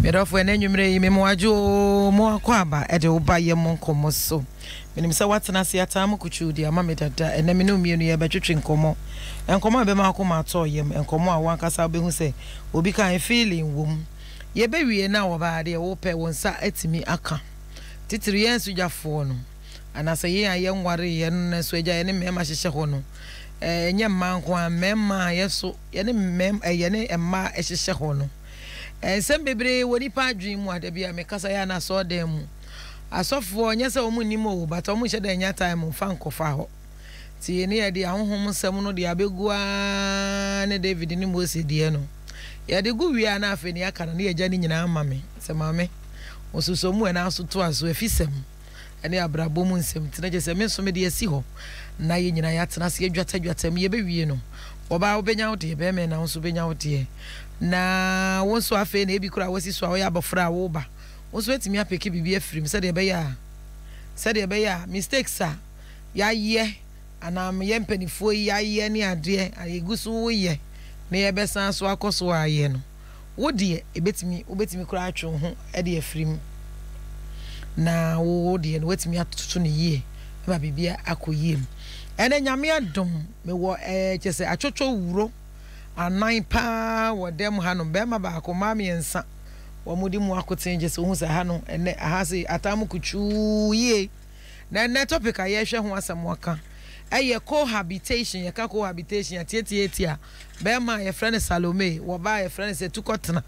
Medofo enwumre yi memwajo mo akwaba ede oba Yenbo Nkommo so menim se watena se atam kuchu di ama medada ene me no mienu ye betwetwe nkommo enkommo abema akoma ato yem enkommo a wankasa behu se obi kan feeling wom ye bewie na wo ba de wo pe wonsa atimi aka titiri yen sujafo no anasa ye aye nware ye no so agya ye ne mema hyehye ho no enye manko a mema ye so ye ne mem ye ne emma hyehye ho no sem bebre woni pa adwin mu adabia me kasa ya na so dem mu asofo nya se omu nimo but omu hye da nya time fa nkofa ho ti ne ye de ahohom sem no de abegua ne David ni Moses de no ye de gu wi ana afi ne aka no ne agya ni nyina ama me se mame osuso mu na aso to aso afisem ene abrabo mu nsem ti na je se me so me de asi ho na ye nyina ya tena se adwata me ye bewie no oba obenya wo de be me na so benya wo de na wonso afi na ebi kura wasi so a wo ya bofra wo ba wonso etimi apeke bibia firim se de be ya mistakes a ya ye anam ye mpanifo ya ye ne ade ayeguso wo ye na ye besan so akoso aye no wo de obetimi kura atwo ho e de afirim na wo de no wetimi atoto ne yie ba bibia akoyiem ene nyame adom me wo kyese atwotwo wuro anan pa wo dem hanom be ma ba ko ma me ensa wo mudi mu akoten je so hu sa hanom ene ahase atam kuchu ye na ne topic a ye hwe ho asem waka eye cohabitation ye ka cohabitation atietiatia be ma ye friend Salome wo ba ye friend se tukotena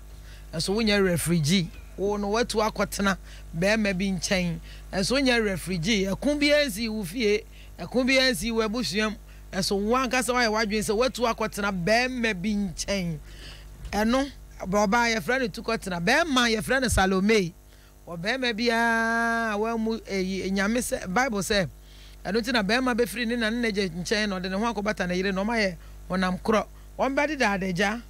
so wonya refugee wo no watu akotena be ma bi nchen so wonya refugee akun bi ansi wo fie akun bi ansi wo abusuam so wanka se wa wadwen se watu akotena be ma bi nchen eno baba ye friend tukotena be ma ye friend Salome wo be ma bia wa mu nyame se Bible se eno ti na be ma be free ni na nneje nchen no de ne ho akobata na yire no ma ye wonam kro won be de adeja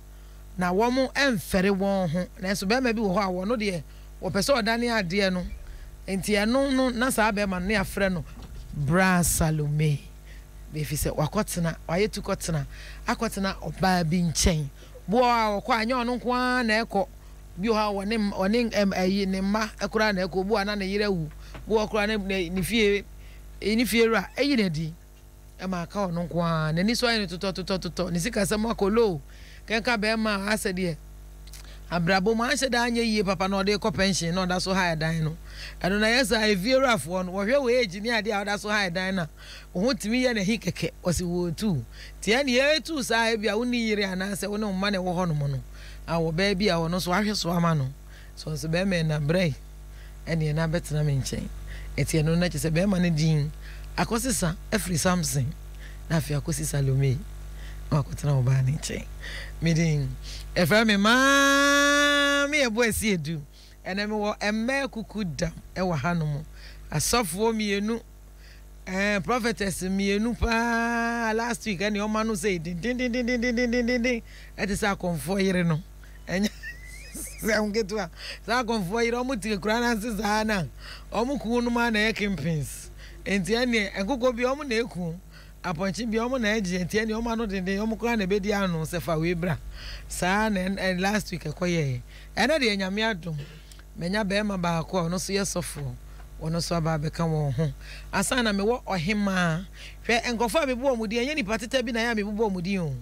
na wo mu emfere won ho na so be ma bi wo ho a wo no de wo pese odane ade no enti eno no na sa be ma ne afre no bra Salome be fi se wakotena waye tukotena akotena oba bi nchen bo a wo kwa anya ono kwa na eko bi ho a woni ayi ne ma ekura na eko bo ana na yire wu bo okura ne fie eni fiera eyi na di e ma ka ono kwa na ni so ayi toto ni sika se makolo kenka be ma asede abrabo ma anse da anya yie papa na ode ko pension na oda so high dan no eno na yesa e fiera fo no wo hwe we engineer dia oda so high dan na wo timi ye na hi keke osi wo tu ti ani ye tu sa e bia woni yire ana se woni mma na wo ho no mo no a wo ba bia wo no so ahwe so ama no so se be me na brei ene na betena me nchen eti eno na chese be ma ne din akosisa efri Samson na afia akosisa Salome akotena oba ne nchen midin efra me ma me ebo esi edu ene me wo emme kukudam e wa hanom asofo mienu prophetess mienu pa last week ene o ma no say din eti sa konfo yire no enya samgetua sa konfo yire o muti kura na nsa na o mu ku no ma na ekempins enti ene enkoko bi o mu na eku aponchi bi o mu na eji enti ene o ma no den o mu kura na bedi anu se fa we bra sa na last week ekoye ene de nyame adom menya be ma ba ko no so yesofo ono so aba be kan won ho asa na me wo ohima hwe enkofo abebu omudi enye ni pateta bi na ya mebu omudi o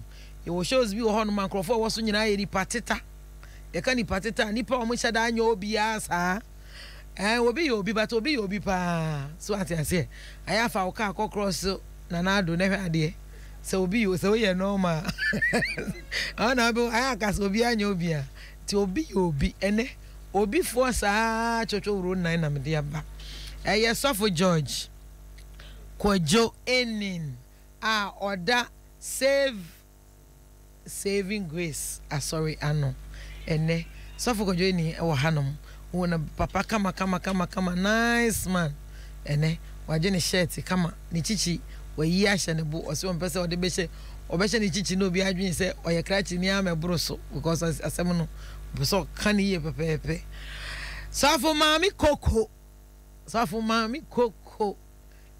ye wo shows bi wo ho no mankrofo wo so nyina ye ni pateta ye kan ni pateta nipa o mo hyada anya obi asa obi ye obi but obi ye obi pa so ati ase aya fa wo ka cross na na do na hwe ade se obi yo se wo ye normal ana be aya ka so obi anya obi a ti obi ye obi ene obi fo saa chocho wuro nan na me de aba sofo George Kojo Enin oda saving grace sorry ano ene sofo Kojo Enin wo hanom wona papa kama nice man ene waje ne shirt kama ni chichi wayi ahye ne bo osi won pese ode behye obehye ne chichi no bi adwen se oye krachi ni amebro so because asem no so kan ye pepepe sofo mami koko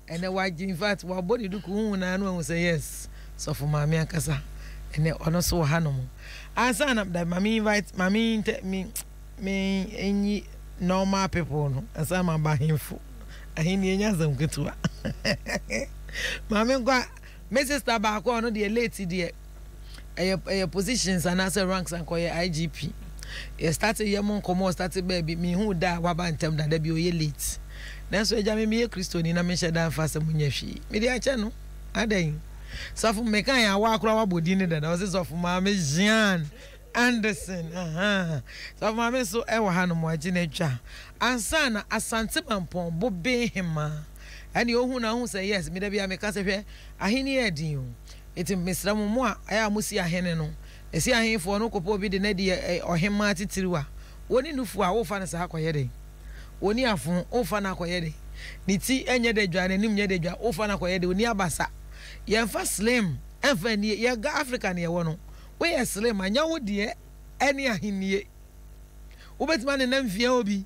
ene waji in fact wa body duku hu na anu say yes sofo mami akasa ene ono so hanom ansa na da mami invite mami me any normal people no asa ma ba himfo ahini enya zam ketua mame kwa me sister ba ko no de late de e positions and as ranks and ko IGP e started Yenbo Nkommo started baby me hu da wa ba ntem da bi o ye late na so eja me ye Christoni na me sheda fast munya hwi me de ache no adan so fu me kan ya wa akura wa bodi ni da na so fu ma me Jean Anderson so mama so e wa hanu mo agi na twa ansa na asante mampon bo be hema ani ohun na hu say yes me da bia me ka se hwe ahini edin o eti mesra mo a aya musi ahene no esi ahenfo no kopo bi de na de ohema titiriwa woni nufu a wo fa na sa akoye de woni afun wo fa na akoye de ni ti enye de dwa na nim nye de dwa wo fa na akoye de oni abasa ye fa slim enfa ni ye ga Africa ne ye wo no we are slim anya wo de any ahiniye wo betima ne namfia obi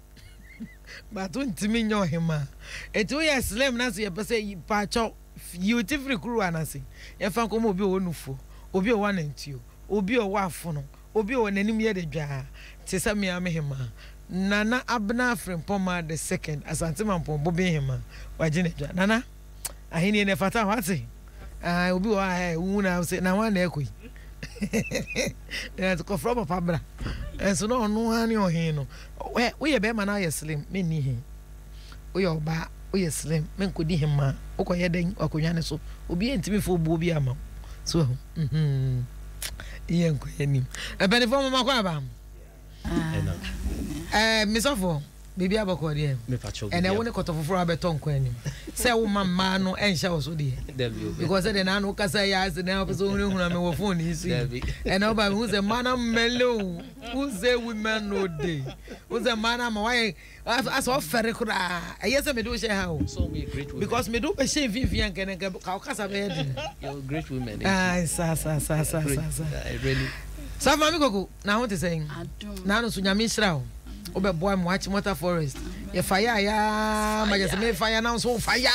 but ntimi nyo hema etu we are slim na so ye pese pa cho you tifri kuru anase ye fa komo obi o nufu obi o wanantio obi o wafono obi o nanim ye de dwa te sa me amehema nana abna frimpoma the second asante mampon bobe hema wagine dwa nana ahiniye ne fata wate obi o wu na se na wan na ekoi to ko from papa bra so no no ani o hin no we ye be ma na ye slim me ni hin we ye oba we ye slim me ko di hin ma o ko ye den akonwa ne so obi entimi fo bo obi ama so iye nko ye ni e be ni fo ma ko aba misofo baby abako de me pacho and I won ko to foforo abeton ko anim say wo mamma no ensha wo so de because they na no kasa ya as na person hu na me wo phone isi and now ba who say man melo who say women no day who say man am why as of ferre kura yes me do share how so me great women because me do be share vivian ken ka kasa be de you great women sa I really so mami koko na what is saying na no so nyame hira obe boy mo achi motor forest ye fire ya ma just me fire now so fire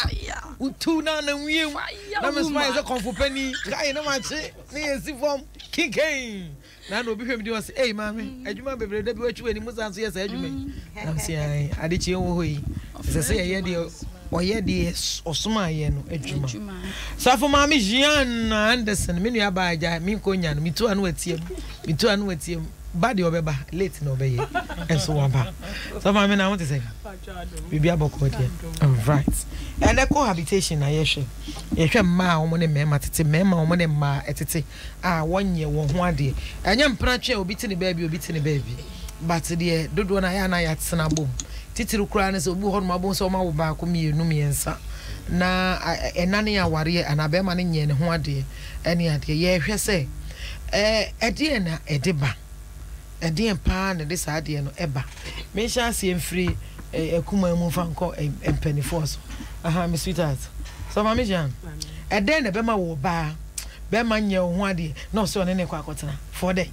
utu na nwiem na me smile say konfu pani kai na ma chi ni esi form kinken na no obi hwem di o say eh mami adwuma bebre da bi wachu ani musa so yes adwuma na say ai ade chi wo hoyi say ye de oye de osuma ye no adwuma so for mami Jean Anderson me nua ba aja mi konya no mi tu anu atiem body obeba late no be ye enso wamba so mama na want to say bibi aboko there all right and the cohabitation na yehwe ma omo ne mema tete mema omo ne ma etete wonye wo ho ade enye mpra twa obi tini baby but the dodo na ya na ya tsena bom titiru kura ne so obi ho no mabon so ma wo ba ko mienu miensa na enane ya ware anabe ma ne nye ne ho ade ene ade yehwe se ede na edeba edin pa na this ade no eba me sha se mfiri ekuma mu fa nko empani force my sweetheart so mama Jean eden na be ma wo ba be ma nye ho ade na so ne kwa akotena for day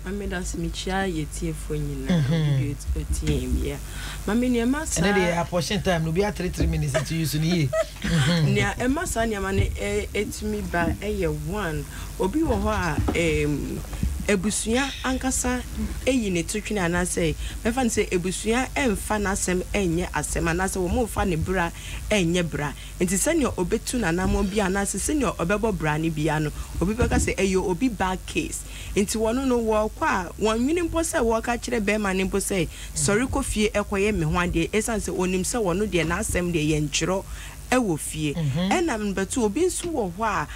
mama dance mi chia yetie fo nyina bi etie bia mama ne ma sa na dey apportion time no be 3 minutes to use ni ye nia e ma sa nia ma ne etimi ba eye 1 obi wo ho a ebusuya ankasa eyi ne tutwene anase mefa nse ebusuya emfa nasem enye asem anase wo mo fa ne bra enye bra enti senior obetu nanamo bi anase senior obebo bra ne bia no obi beka se eyo obi bad case enti wono no wo kwa won nwini mpo se wo ka kire be ma ne mpo se sorry ko fie ekoye me ho ade esanse onim se wono de na asem de ye nkyiro ewo fie enam betu obi nsu wo ho a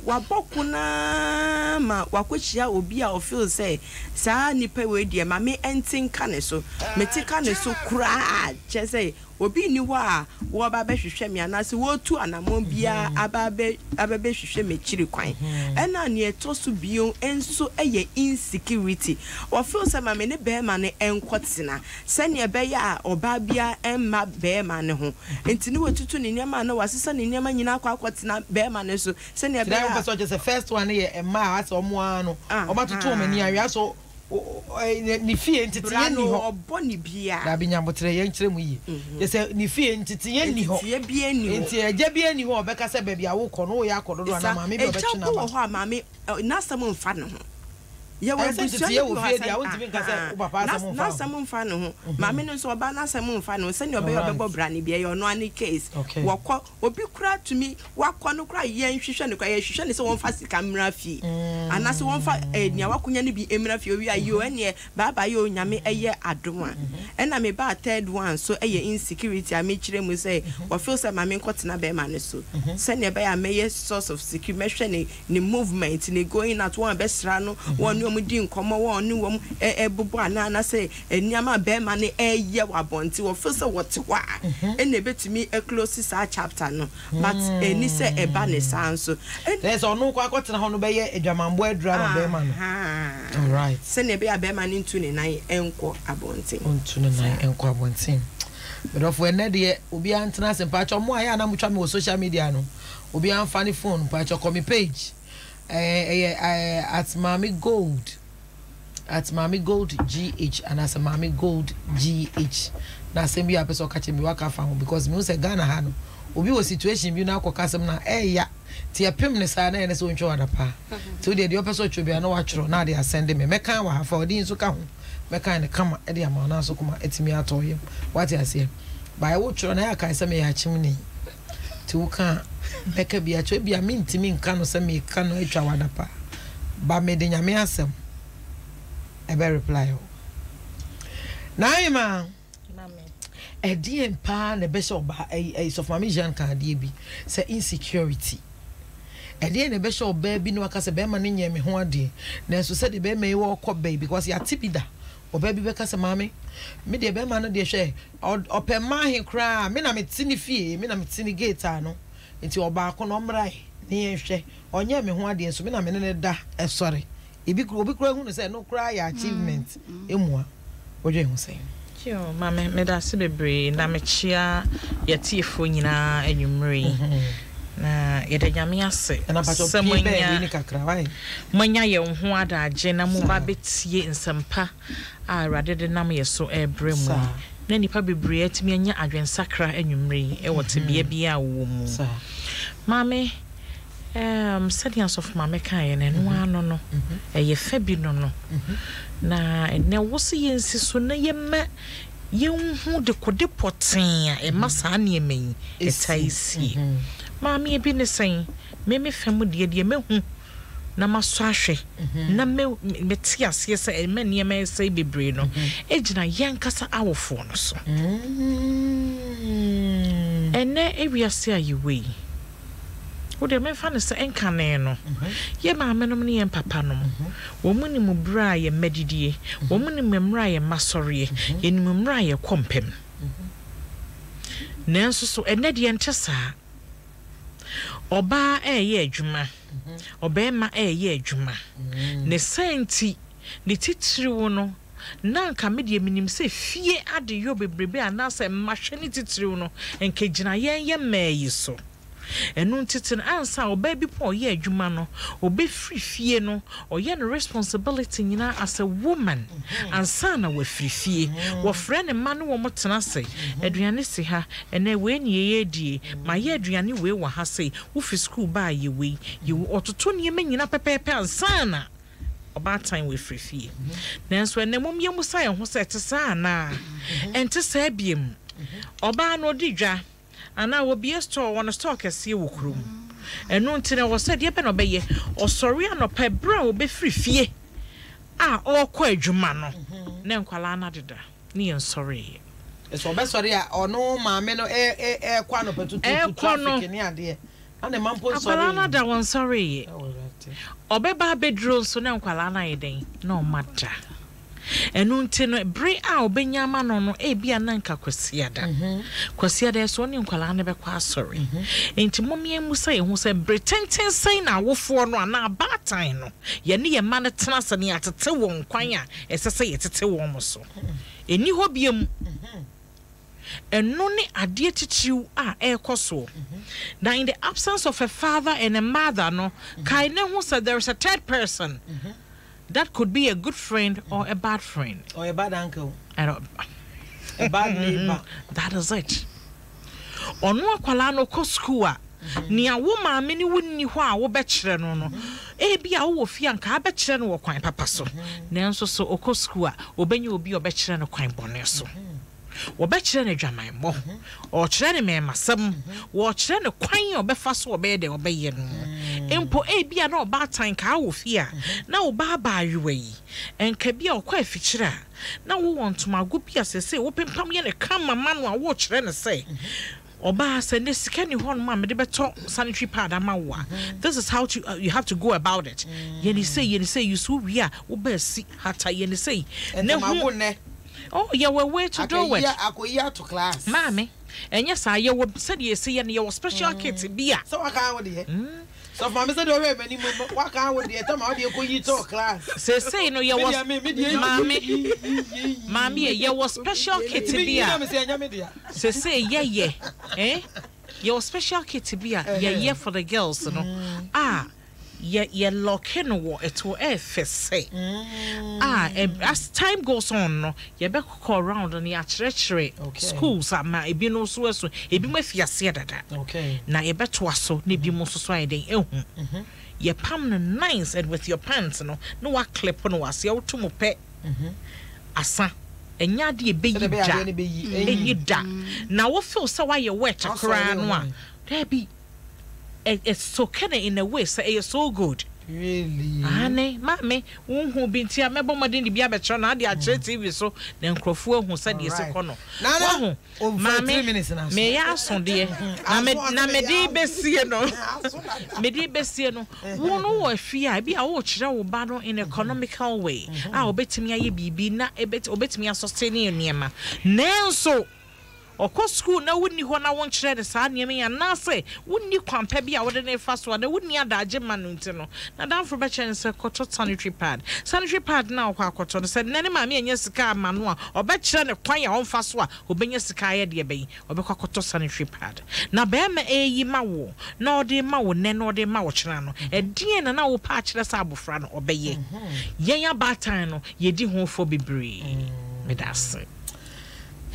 waboku na ma wakochia obi a o feel say saa nipa we die ma me entin kane so meti kane so kura che say obi ni ho a wo ba be hwehwe me anase wo tu anamon bia ababe hwehwe me chiri kwan ena ne etoso bio enso eye insecurity o feel say ma me ne be ma ne enkotena se ne be ya oba bia emma be ma ne ho enti ne wotutu ne nyama na wasesa ne nyama nyina akotena be ma ne so se ne be ya so just the first one ye emma ase omo ano omatutu omani awia so ni fie ntiti ye ni ho oboni bia da binyambotre ye nkyere mu yi ye se ni fie ntiti ye ni ho fie bia ni ho enti eje bia ni ho obeka se baabi awo kɔ no ya akɔdodo na maame bi obɛkye na ba ho maame na sam mfa ne ho ye we busua ye wo fie dia wonti bin ka say wo papa asem na asem mfa no ho ma me no so oba na asem mfa no se ne obebo bra ne bia ye ono ani case wokọ obi kura tumi wakọ no kura ye nhwehwe ne kwa ye hwehwe ne se won fa sika mra fie anase won fa nia wakonya ne bi emra fie owi ayo ene baba ye onyame eye adom a ena me ba third one so eye insecurity a me kire mu say wo feel say ma me nkotena be ma ne so se ne be ya me source of security me hwe ne movement ne going at one besra no one mu di nkomo won ni wom ebubu ana say eniama be ma ne eye wabonti wo feel say what wa ene betimi close sa chapter no but eni say eba ne sanso there's onu kwa akotena ho no be ye adwamambo adura no be ma no all right se ne be ya be ma ne ntu ne nan enko abonti ntu ne nan enko abonti but of when de obi antena sempa cho mo aya na mutwa me social media no obi an funny phone pa cho come page at Mami Gold GH and as a Mami Gold GH na sembi a person catch me waka fa because me say Ghana ha no obi wo situation bi na akokasem na ya ti apem ne sa na ene so ntwe wada pa ti de person twe bi na wa chro na de send me mekan wa ha fa odi nso ka ho mekan ne kama e de ama na so kuma etimi atoyem what you say by wo chro na ya kan se me ya chimni ti wo kan beka bia chwe bia mintimi nka no se me ka no atwa wada pa ba me de nyame asem e be reply o naima edie mpa na be so ba so mama Jean kan de bi se insecurity edie na be so ba bi no aka se be ma ne nyame ho ade na so se de be me wo kobe because ya tipida oba bi be ka se mama me de be ma no de hwe opema he kra me na me tini fie me na me tini gate ano nti oba akono mrai ne hwe onye me ho ade so me na me ne da sorry obi kura hu no se no kra ya achievement emua odwe hu se yo mama me da se bebre na me chia yetiefo nyina anwumre na yede nyame ase na pa cho pe ni kakra wai manya ye ho adaje na mo ba betie nsampa a rade de nam ye so ebre mu na nipa bebre atimi anya adwensakra anwumre e wote bia wo mu mame sadians of mama kan ne no ano no ye fa bi no na ne wo se yensi so na ye ma ye hu de kode poten a e masa na ye men e taisi mama e bi ne sen me fa mu de mehu na maso ahwe na me ti ase se e ma ne ma se bebre no e gina yankasa awofo no so ene e wiase ayiwe wo de me fa ne se enkane no ye ma menom ne ye papa nom wo mu ni mu bra ye medidie wo mu ni memra ye masore ye ni memra ye kompem nanso so ene de ntesa oba ye adwuma oba ma ye adwuma ne senti ne titiriwo no na nka me de minim se fie ade yo bebrebe anase mahwe ne titiriwo no enke gina ye mayi so enu ntitin ansa oba bi po ye adwuma no oba free fie no oye no responsibility nyina as a woman ansa na wa free fie wo frɛ ne ma no wo motena se aduane si ha ene we ne ye die ma ye aduane we wa ha se wo fi school ba ye we ye ototo ne me nyina pepepe ansa na oba time we free fie nanso ene mom ye musa ye ho se tesa na ente sa biem oba no didwa ana wo be store won store kese wo krum enu ntine wo said ye be no be ye osori anopa bra wo be free fie a okọ adwuma no na nkwala na deda ni ensori so be sorry a ono maame no kwa no petutu traffic ni ade ana mampo sorry akwala na da won sorry obeba bedroom so na nkwala na yeden na o mada enu ntino bre a obenyama no no e bia na nka kwasiada so ne nkwala ne be kwa sorry enti momie musa ye hu se pretending say na wofo no ana batan no ye ne ye ma ne tena se ne atete won kwan a esese ye tete won mo so eni ho biem enu ne ade titiw a ekoso now in the absence of a father and a mother no kai ne hu se there is a third person that could be a good friend or a bad friend. Or a bad uncle. A bad neighbor. That is it. Ono akwala no ko school a nia wo maame ni wonni ho a wo bɛkyerɛ no no ebi a wo fie anka bɛkyerɛ no wɔ kwan papa so nanso so okɔ school a obenye obi obɛkyerɛ no kwan bɔne so wɔbɛkyerɛ no dwamanbɔ ɔkyerɛ no mɛmasɛm wɔkyerɛ no kwan a ɔbɛfa so ɔbɛyɛ de ɔbɛyɛ no empo ebi a na ɔbaatan ka wo fie a na wo baaba ayewa yi enka bi a ɔkɔ afikyire a na wo wɔntomago bi a sese wo pempam yɛ ne kama ma no a wo kyerɛ no sɛ Oba said this can you hold mom sanitary pad amawa. This is how you have to go about it. Yeni say you so we are obesi hata yeni say. Oh yeah, we're way to do it. I go here to class. Mommy. And yes, I you said you see and your special kids be. So I can't with you. So mama said already many what can with the time how do you go you to class? Say no you was mommy you was special kid to be. Say yeah eh your special kid to be yeah for the girls you know ye locking wo it will say as time goes on no ye be call around and ya church schools ama e bi no so e bi mafiase dada okay na ye beto aso na bi mo so den ehu ye pam no nice and with your pants no wa clip no was ye to mo pe asa enya de e be yi da na wo feel say why ye work akra no a there be it's so kind of in a way say it's so good really ane mame who binti a mebo modin di bia betro na de a TV so na nkrofo hu say de se kono na over 3 minutes na me ya so de na me de besie no me de besie no wo no wo afia bia wo kire wo ba no in economical way obetimi aye bibi na obetimi sustain niema nanso Oko school na wunni ho na won kire de saa niam ya na se wunni kwampa bi a wode na fa so na wunni adaje manu nti no na danfo be chen se koto sanitary pad na okwa koto no se nane maame anya sika amanu a obe kire ne kwan ya onfa so a obenya sika ye de be obekwa koto sanitary pad na be ma eyi ma wo na ode ma wo ne na ode ma wo kire no edie na wo pa kire sa abofra no obeye yen ya batan no ye di ho fo bebre me das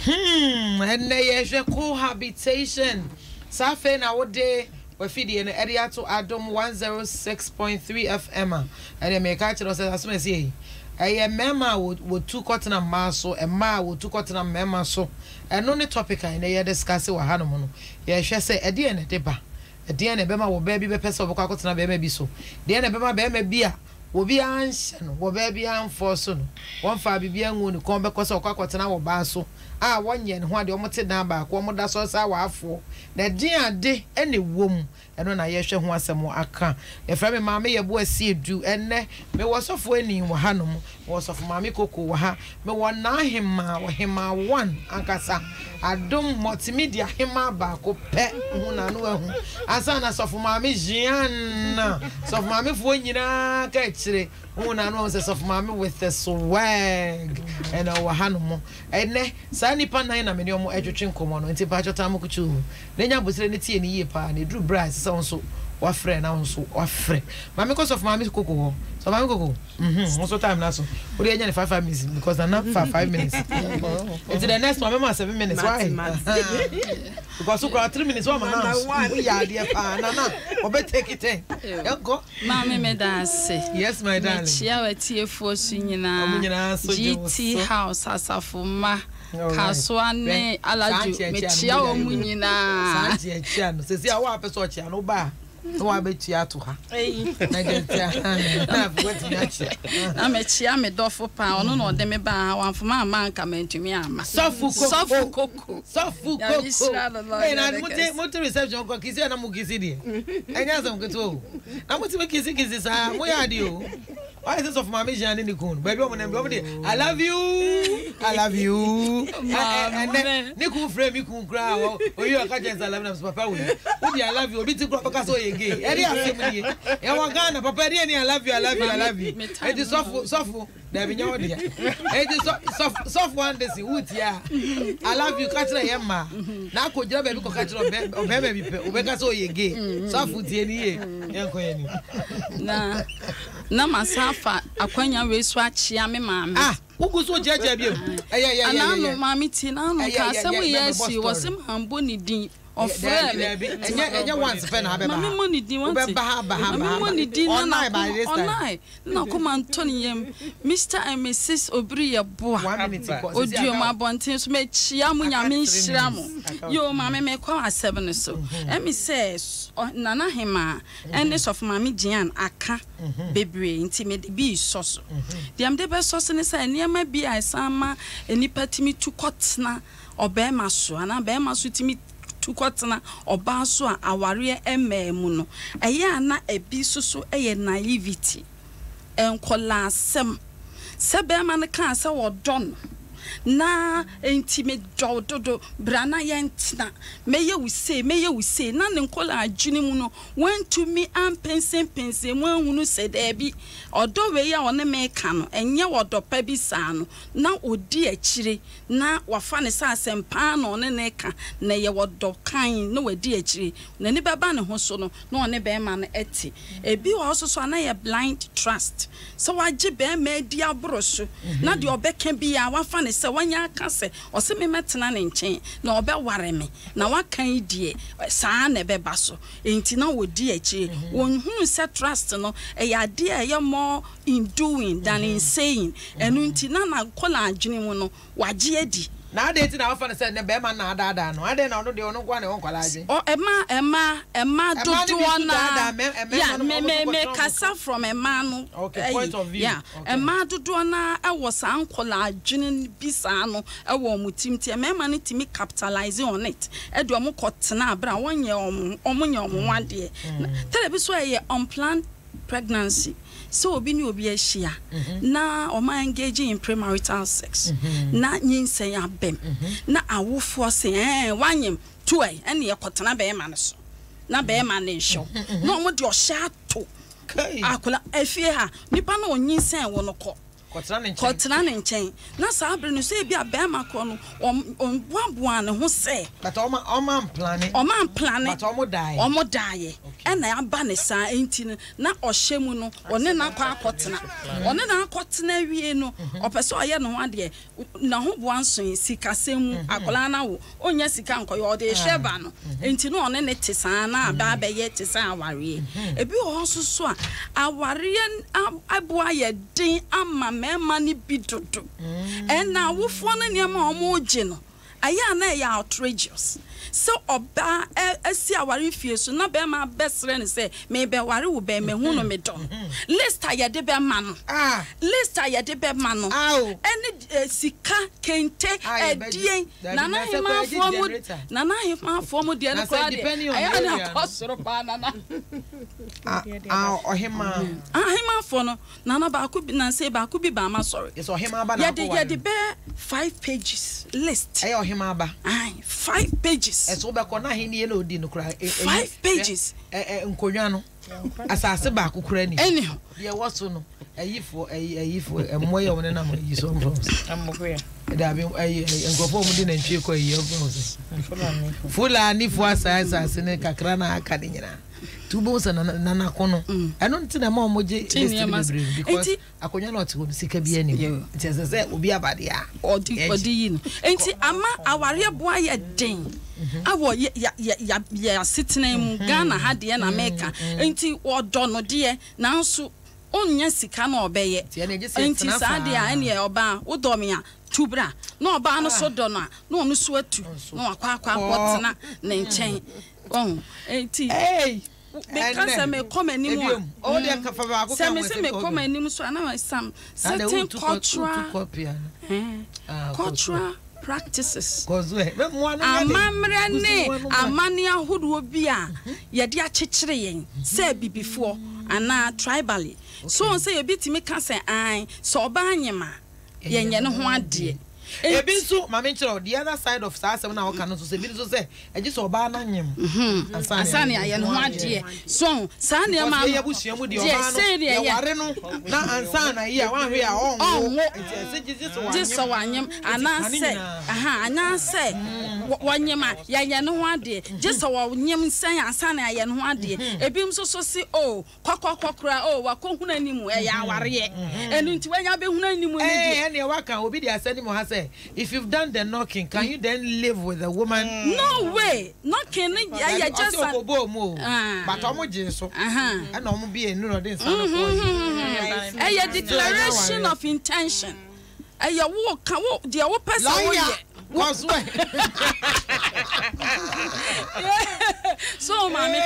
and they cohabitation. Safe na wode we feed in the area to Adom 106.3 FM. And they make catch us as me say. A mema would 2 cotton and maso, and ma would 2 cotton and mema so. And only topic I near discuss with Hanomono. Yeah, she say a dear and a deba. A dear and a bema will baby pesa of cotton and baby so. Dear and a bema baby beer. Wo bi anshen wo ba bi anfoso no won fa bibia nwu ni kon be koso kwakotena wo ba so wonye ne ho ade omote dan ba ko omoda so sa wa afo na din ade ene wom eno na ye hwe ho asem aka e fra me maame ye bo asi edu enne me wo sofo ani wo hanom wo sofo maame koko wo ha me wo na hema wo hema 1 ankasa Adom multimedia hema ba ko pe hu na no ehu asa na sofo maame jian sofo maame fo nyina ka chire hu na no se sofo maame with the swag and our hanom enne sa nipa nan na me ne omo adwetwe nkomo no nti ba chota amokuchu nenya bosire ne tie ne yie pa ne dru bras se won so wa frɛ na won so wa frɛ maame ko sofo maame koko ho so maame koko so time na so we dey nya 5 minutes because na 5 minutes it's the next one mama 7 minutes why because so 3 minutes one man we ya dey pa na obe take it go maame me dance yes my darling chia watiefo so nyina GT house asafoma kaswane alaju me chia o mu nyina sa chia no se sia wa peso chia no ba no wa be chia to ha na getia na what me chia na me chia me dofo pa ono no de me ba wanfoma amanka mentumi ama sofu koko hey na muti reception ko kisi na mu kisi di enya sam keto na muti me kisi sa mo ya di o why is this of my mission in the coon baby I love you and then niku frame me kun kra o you ka jenza love na papa we I love you obi ti kro ka so ye gay e dey asem ni e wa Ghana papa dey ni I love you e dey sofu na be nyawo dia e dey sofu one day si wuti ya I love you ka tira ye ma na ko jira baby ko ka tira o be bi pe o be ka so ye gay sofu tie ni ye enko ye ni na masafa akwanya we so achia me maame uguso jeje biem anano maame ti na no ka se we yesi wo se mambo ni din Enya once pen ha be ba. Mami money di want. Mami money di online. Na come Antony Mr. and Mrs. Obriya Boa. 1 minute. Odio ma bonten so me chia mu nyame nhira mo. Yo mama me kwa 7 so. Emi says nana hema endless of mami Gian aka bebre nti me bi soso. Di am de be soso ne say niam bi asama enipa timi tu kotena obema so ana bema so timi tukotena oba so a aware ememu no eye ana ebi soso eye naivety enkola asem sebe ma ne kan se wodon na intime dodo brana yentina meye we say na ne nkola adwene mu no want to me am pense mu ahunu se da bi odo we ya one me ka no enye wodo pa bi saa no na odi akire na wafa ne sa asempa no ne ka na ye wodo kan na wadi akire na ni beba ne ho so no na one be ma no eti ebi wo so so na ye blind trust so wagye be ma di abroso na de obeka bi ya wafa ne se wanya aka se ose me metena ne nchen na obeware me na wakan die saa na be baso enti na wodi akire wonhunu se trust no ya de ya more in doing than in saying enu nti na kola adwene mu no wagye adi na ade ti na wafa ne se ne be ma na ada no ade na ono de ono kwa ne onkwala agye o ema dodo na ya me kasa from ema no okay point of view yeah ema dodo na e wo sa ankola adwene bisa no e wo mutimti ema ne timi capitalizing on it e do mo kotena abra wonye omonye omwade telebi so ye unplanned pregnancy so obi ni obi ehia na o ma engage in premarital sex na nyinsen abem na awofo se wanyem tuai ene ye kotena be ma ne so na be ma ne hyo na mo de o hya to akola efie ha nipa na onyinsen wo no ko kotena ne nchen na sabre no so e bia be ma ko no omboaboa ne ho se but o man planning but omo die ena aba ne sa enti na ohyemu no one na kwa akotena one na akotena wie no opese oye no ho ade na ho boa nson sikasemu akola na wo onya sika nkoyo ode hweba no enti no one ne tesa na aba be ye tesa aware ebi ho so a aware aboa ye din ama mema ni bidodo ena wofo na niam omo oje no aya na ya outrageous so oba esi aware fie so na be ma besre ne say me be ware wo be me hu no me don list ya de be ma no list ya de be ma no eni sika kente edien na na hima formu de no kwa de aya na kosoro pa na hima for no na ba ku bi na say ba ku bi ba ma sorry yes hima ba na ko ya de be 5 pages list aya hima ba 5 pages eso be ko na hini na odi no kura 5 pages nkonwa no asase ba kokura ni anyhow ye woso no ayifo moye wona na mo yi so mfos amokoya da bi ngofo mu di na ntwe ko yi mfos fulani fo asase ne kakra na aka de nyina tubo sa na nakono eno ntina ma omoje because akonya na ote sika bi ani nti se obi abade a odi yi no enti ama aware boa ye den awo ya sitena mu Ghana ha de na America enti odo no de nanso onya sika na obeye enti sa de a ene oba wodom ya tubra na oba no so do na onu so atu na akwa kotena na nchen enti because me come anymore all the kafa ba ko kan me come anymore so na some certain cultural practices cause we amamre ne amane ahodo bi a ye de akekere yen say bibifo ana tribally so say ye bitimi ka say an so oba anyema yenye ne ho ade ebi so mama nchiro the other side of sasem na waka no so ebi so say eji so oba na nyem asane aye no ade so sane ma ye busuamu de oba no ye ware no na ansana yi a wan hwe a onwo enti so wanyem ana say ana say wanyema ye no ade je so wanyem san asane aye no ade ebi so si kokokokra wakohuna nimu e ya ware enu nti wanya be huna nimu ne ene waka obi de asani mo ha say say if you've done the knocking, can you then live with a woman? No way. Knocking, yeah, just but I'm just so. And I'm be a no, this a declaration of intention. A walk, the old person. So, mommy,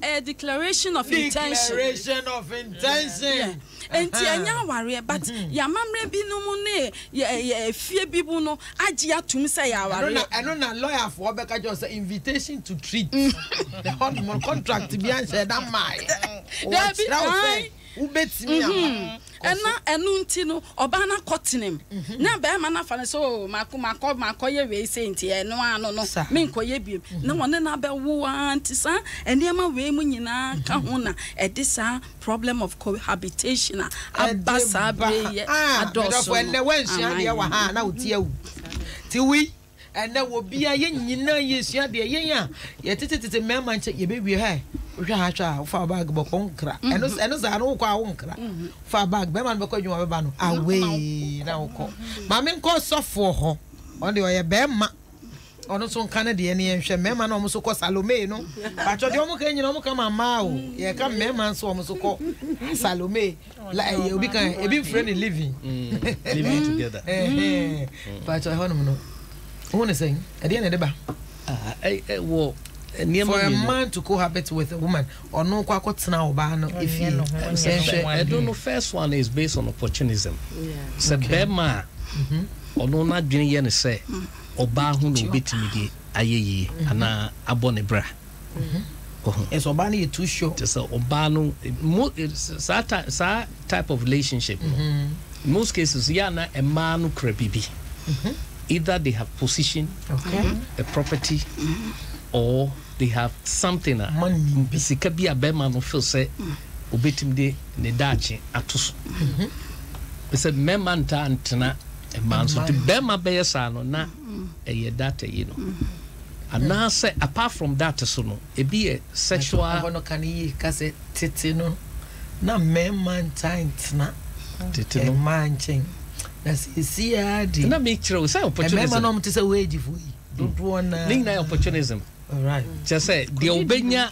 a declaration of intention. Declaration of intention. And Tianya worry, but ya mamre bi no mu ne ya fie bi bu no agia tum say ya worry. I know na lawyer for Obeka just invitation to treat. The honeymoon contract be answer that my. Ubetimi am. Enu nti no oba na kotenem. Na be ma na fa so makoye we say nti enu ano no me nkoye bi. Na wone na be wo anti sa enema we mu nyina ka ho na edisa problem of cohabitation abasa be adoso. When when she dey wa ha na otie wu. Ti wi ene wo bia ye nyina yesua de ye ya ye tete mema nche ye be wi ha hwa ha fa bag boko nkra eno za no kwa wo nkra fa bag be man be ko dwuma be ba no away na wo ko ma me nko sofo ho on de ye be ma ono so nka na de ne yenhwe mema na omo so ko Salome no ba cho de omo ka nyina omo ka mama o ye ka mema so omo so ko Salome la ye obi kan ebi friend living together ba cho ho no who is saying at the end of the bar? For a man to cohabit with a woman or no quacotsna if you I don't know. First one is based on opportunism. It's a bema or no not Jenny say or Bahun bit me aye and abone bra. It's Obani too short. Just a Obano type of relationship. In most cases, Yana a man who creepy. Either they have position, a property, or they have something. Bisika bi abema no feel say obetim de ne dachi atus. We said mema nta antena a man so to bema be sa no na eye data you know. And now say apart from that so no e be a sexual no kan yi kase tete no na mema nta antena tete no manchen. That's easy. Na make sure say opportunism. Remember no to say wage for you. Don't want link na opportunism. All right. Just say the obenya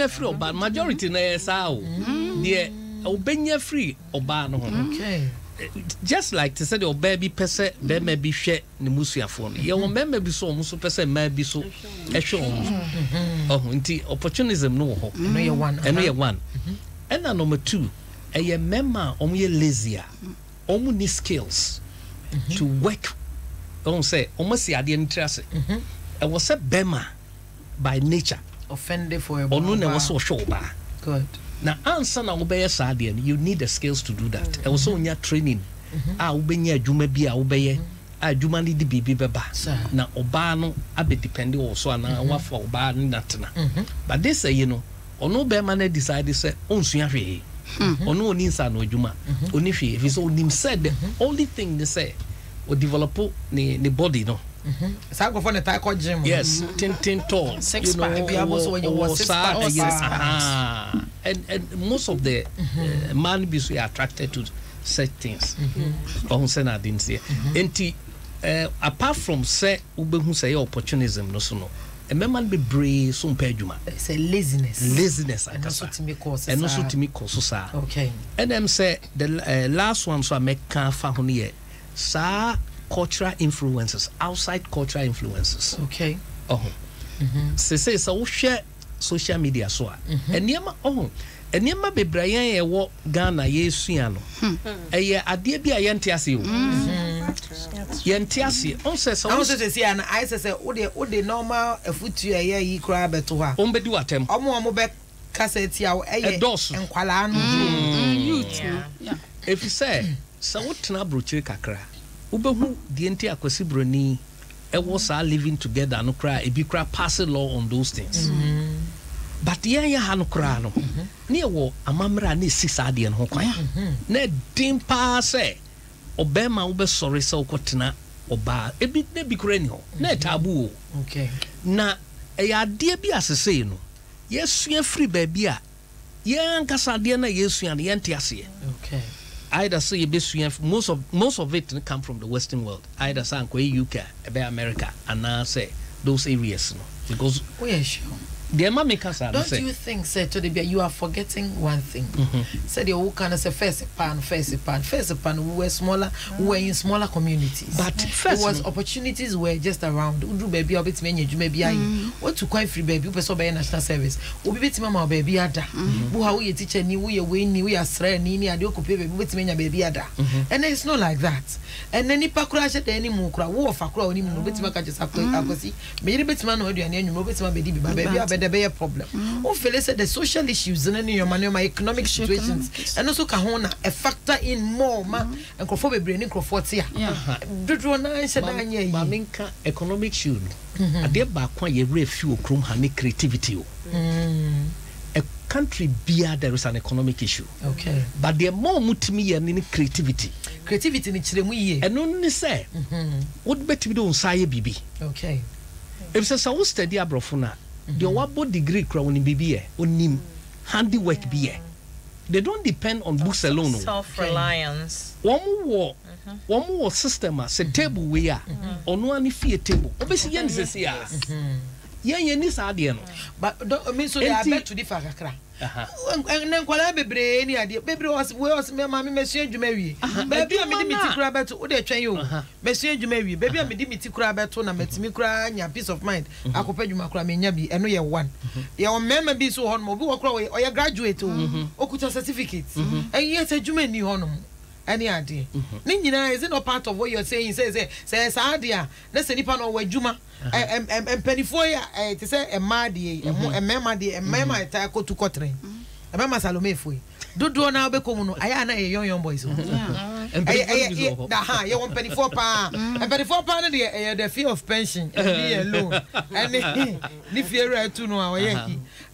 free oba majority na sao. The obenya free oba no. Okay. Just like to say the baby pese be me bi hwe ne musuafo no. Ye won be bi so musu pese ma bi so ehwe oh nti opportunism no ho. No ye one. No ye one. And number 2 a member ye lazier ni skills to work don't say almost the interest I was a bema by nature offended for a was so sure good now answer na obey sadian you need the skills to do that I was on your training ubenya adwuma bi a obeye adwuma ni di bibi beba na oba no abe depend also na wafa oba ni natena but this say you know ono bema na decide say onsua hwe ono oni nsa no adwuma oni hwe if so nim said the only thing they say o develop ni body no sa go for the taekwondo gym yes tin tall six pack be able so when you was 6 pack and most of the man be so attracted to such things on sena didn't say enti apart from say ubehu say opportunism no so no a man be brave so adwuma say laziness and also to me cause and also to me cause okay and them say the last one so I make can fa ho ne sa cultural influences outside cultural influences okay say so share social media so enema enema bebrayan ye wo Ghana yesua no eye ade bi ayente ase o yente ase on say so see and I say wo de normal afutu eye yi kra beto ha on bedi watem omo be cassette ya eye enkwala no youth yeah if you say so what na brochire kakra ubehu die enti akwasi broni e was are living together no cry e bi cry pass law on those things but ya ha no cry no ne wo amamra na sisa de no kwan na dim pass obema ube sorry so kwotena oba e bi na bi kura ni ho na tabu okay na e ya de bi asese no yesua free ba bi a ye ankasa de na yesua ne yente ase okay either say most of it come from the Western world. Either say UK, America, and now say those areas, because sure. The don't you think, sir, to the you are forgetting one thing? Said you can say first pan, we were smaller, we were in smaller communities. But first, there was opportunities were just around. Udu baby, a bit many, you may be what to quite free baby, you by national service. Ubi bit mama baby ada. Who how we teacher ni we we are sre ni adi okupe baby bit many baby ada. And it's not like that. And then if crash at any mukra, war for crow, ni no bit maka just akosi. Maybe bit man or any no bit my baby. There be a problem. Said the social issues and your my economic situations and also kahona a factor in more and crofo brain crofo economic issue. Ade ba kwa ye refuel krom ha creativity. A country bia there is an economic issue. Okay. But there more mutimi ye ni creativity. Creativity ni chiremu ye. And only say what bet we don't say bibi. Okay. If so study abrofuna the wabo degree crown in BBA onim handiwork be. They don't depend on books alone. Self-reliance. One more system as a table we are on one fear table. Obviously, yes, but don't mean so they are back to the Fakakra. And then Kuala Bebre, any idea? Baby was Mammy Monsieur Jumery. Baby, I made me to grab at Ude train you. Monsieur Jumery, baby, I made me to grab at Tona, met me crying your peace of mind. I could pay you Macra Minabi, and we are one. Your member be so on mobile or your graduate or could certificates. And yes, a Jume new honor. Any idea? Nina, is it not part of what you're saying? Says idea. Let's say Nippon or Juma and penny for ya to say a Madi, a Mamadi, and Mamma Taco to Cotrin. A Mamma Salome Fui. Do now become Ayana, a young boys. And you want penny £4 and £4 the fee of pension and be alone. And if you're right to know,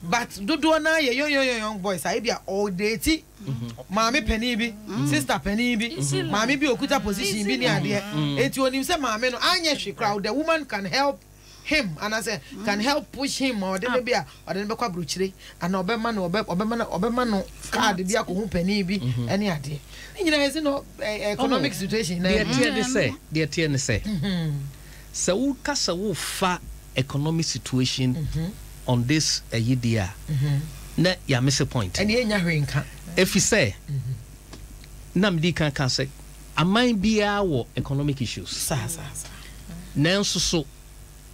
but do now, young boys, I be all day. Mammy Penny, Sister Penny, Mammy be okuta position be near there. It will him say, Mammy, no, Anya she crowd. The woman can help him, and I say, can help push him, or there may be a or then Becca Bruchery, and Oberman card, the Biaco Penny be any idea. You know, it's no economic situation. Dear Tierney say, so Casa far economic situation on this a year. Na ya miss a point. And ye if you say, Namdi can say, I might be our economic issues. Nanso so,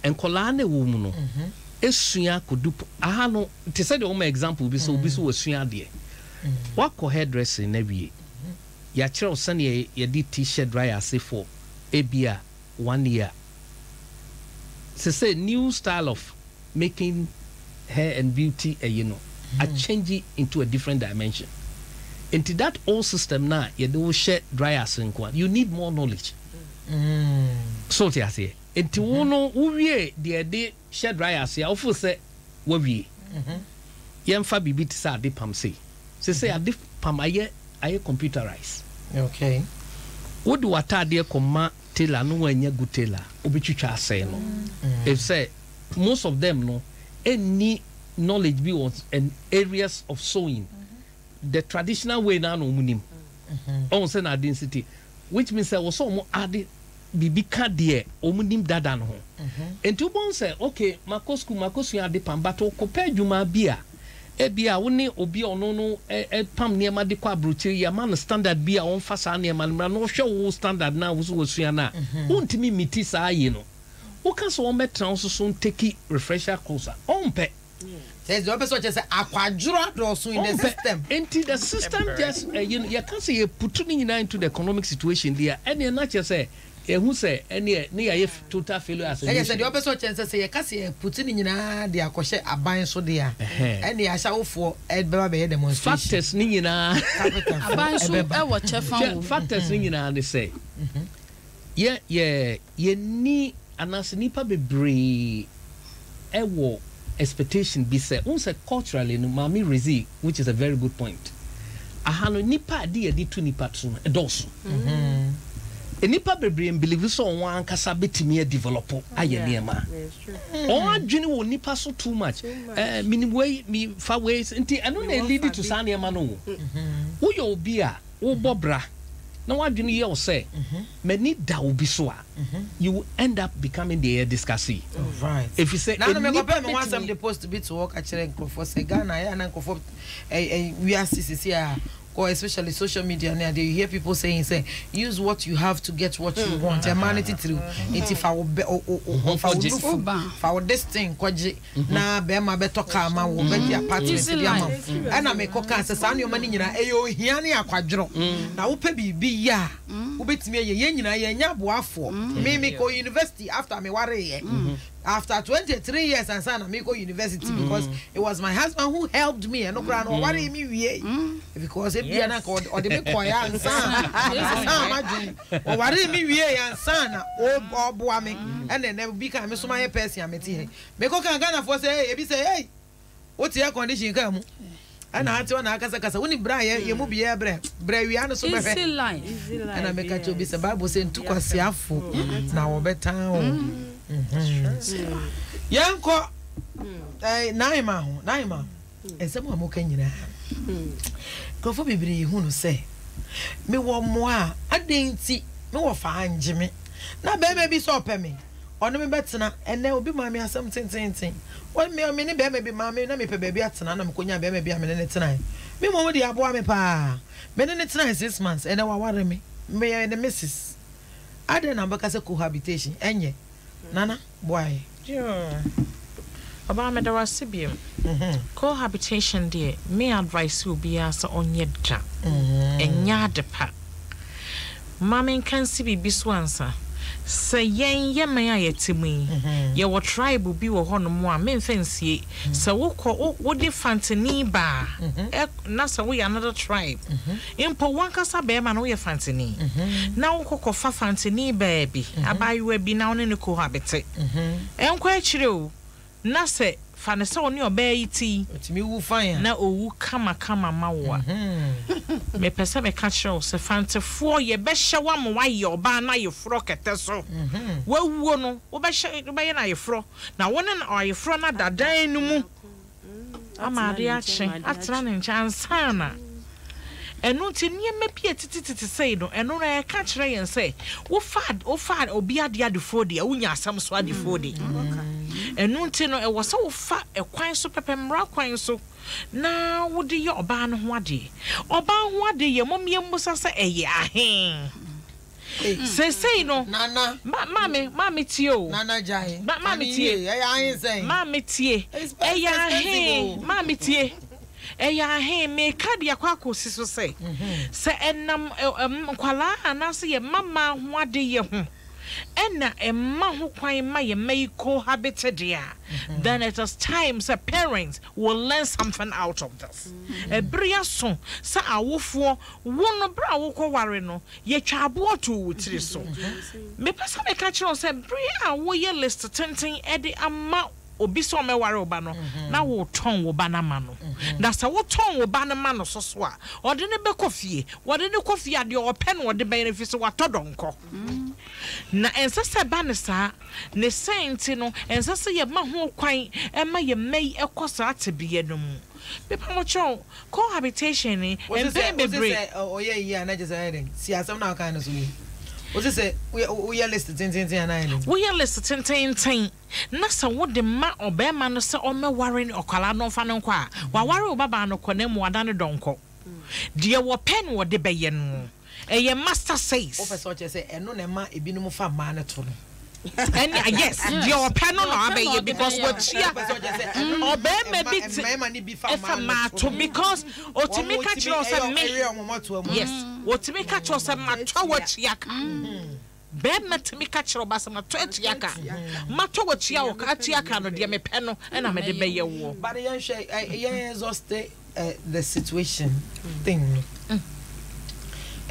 and Colane woman, Esuya could do. I know to say the only example be so was Suya dear. What co hairdressing every year? Ya child Sunday, ye did t-shirt dryer say for a beer 1 year. Say new style of making hair and beauty, are changing into a different dimension. Into that old system now, you do share dryers and one. You need more knowledge. So I say, into one we the share dryers, ya often say, we Yamfa bibi sa de pam say. Say a dip pam aye computerized. Okay. What do what are dear comma tailor no when you good tailor? Obichucha say no. If say most of them no any knowledge be on and areas of sewing. The traditional way now no munim. On say na density, which means there was so more added bibi kadie omunim dada no. And two bon say okay, makosu ya de pambato compare juma bia. E bia woni obi ono no pam niema de kwa brochiri ya man standard bia on fasa niema no hwe wo standard na wo so na. Untimi miti sa aye no. Wo ka so on betra so take refresher course. On pe says the opposite just aquadura also in the system. Into the system just you can't say you put into the economic situation there. And you not just say who say any near total failure as I said the opposite chance say you can't say putting in the akoshe aban so there. And the asha for Edbaba be demonstration. Factors ni na aban so e wo chefa factors ni na they say. Yeah ni anasnipa bebre e wo expectation be said unse culturally no mami rezi, which is a very good point. Ahano nipa di to nipa tun edoso nipa bebre believe so one kasa betimi develop aye niema o adwene wo nipa so too much mini way me far ways nti eno na lead to san niema no wo yo obi a wo bobra na wadwene ye wo say mani da wo bi so a you will end up becoming the discussee. Right. If you say now me go pay me want some supposed to be to work actually for say Ghana ya na for we are CCC or especially social media now, you hear people saying, use what you have to get what you want. Humanity through it if I will for this thing, na be ma better kama wo be dia apartment dia and I make coca say san your money nyina eyo hia ne akwadro na wo pe bibi ya wo betimi ye nyina ye nya boafo me go university after me ware ye after 23 years and son me go university because it was my husband who helped me and no grant or worry me we because if you na or the me koya and son imagine or worry me we and son o boa me and then never become me so my person am ti me go kan Ghana for say e bi say hey what your condition come and I want to kasa woni bra ye mu bia bra wi anu so be easy life and I make a to be say Bible say ntu kwasiafo na wo betan o yanko naima ensem amoka nyina kofo bibiri hu no say me wo mo a adenti me wo fa anjeme na be me bi so pe me ono me betena ene obi ma me asem tenten won me ne be me bi ma me na me pe be bi atena na me konya be me bi amene ne tena me mo di abo ame pa me ne tena 6 months ene wa ware me the missus ade na mbaka se cohabitation enye nana boy About me there was CBM. Cohabitation dear, me advice will be as on your job. And yadepa. Mammy can see be biswansa. Say ye may I to me. Your tribe will be a honor more men fancy. So what the fancy bar? Nasa we another tribe. Impo one casa bear man we a fancy. Now coco fa fancy baby. I buy you a be now in the cohabitate. And quite true. Nasa fanasa on your baity. It's me who fine. Na o kama mawa. Me pesa me catch you se fante 4 ye be shawa mo why your ba na ye fro kete so. Wa wuo no wo be na ye fro. Na won na ye fro na dadan nu mu. Amade ache atra ne ncha na. Enu ti niema pie tititi sei no enu na ka kire yen sei wo fad obi ade adefo de wunya asam so adefo de enu ti no e wo se wo fa ekwan so pepemra kwan so na wo de ye oba no ho ade ye momie mbusa se eye ahen say no nana mami tio nana jai mami tie eye ahen say mami tie eye ahen mami tie eya he me kadi akwa kosi so say se enam kwala anase ye mama ho ade ye ho ena emma ho kwan ma ye mai cohabited ya then it is time say parents will learn something out of this ebria so sa awofo wono bra wo ko ware no ye twa abo to wutiri so me pesa me ka kire say bria wo ye list tenten ede ama obi so me ware oba no na wo ton wo ba na ma no na sa wo ton wo ba na ma no so so a ode ne be kofie wode ne kofie ade o pe no wode be ne fi so watodonko na ensese ba ne sa ne senti no ensese ye ma ho kwan e ma ye mai ekosa atebie no mu people mo chon cohabitation ni and baby oh yeah na just saying see asem na kan so ni what is it we are listed 10 we are listed 10 na sa wo de ma obema no se o me ware ni okwala no fa no kwa wa ware obaba no kona mu adane donko de wo pen wo de beye no eye master says officer che say eno na ma ebinum fa ma na to no and yes your pen no abeye because what chia obema bit fa ma to because otimika chiro say me yes otimika chiro say ma to what chia Ben me catch robas ma 20 yaka. Mato wachia o katiaka no de me peno and I made the bay war. But exhausted the situation thing.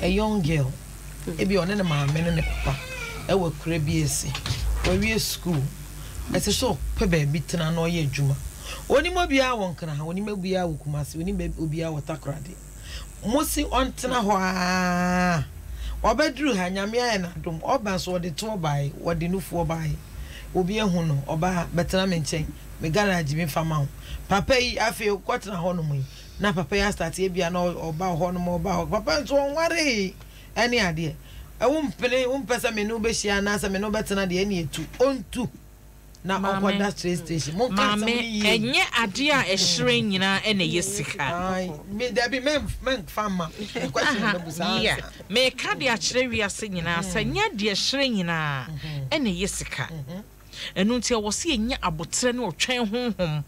A young girl, it be on any man, men and papa. I work crazy. Where we school. As a show, Pebe beaten an oye juma. Only mobia won't can only maybe I will come as when you be our takradi. Mosi on Tanawa. Obedru ha nyamia na dom oba so de to bai wode nufu bai obi ehu no oba betena me nchen me garage me fama ho papa yi afi kwatena ho no mu na papa ya start e bia na oba ho no mo ba papa nso onware ene ade mpene mpesa menu be hia na asa menu betena de ene etu ontu na okwada train station mo ka sam ni enye ade a ehire nyina ene yesika ai me da bi men fama question na busa yeah me ka de a kire wiase nyina sanya de ehire nyina ene yesika enu ntia wo se enya abotre ne otwen honhom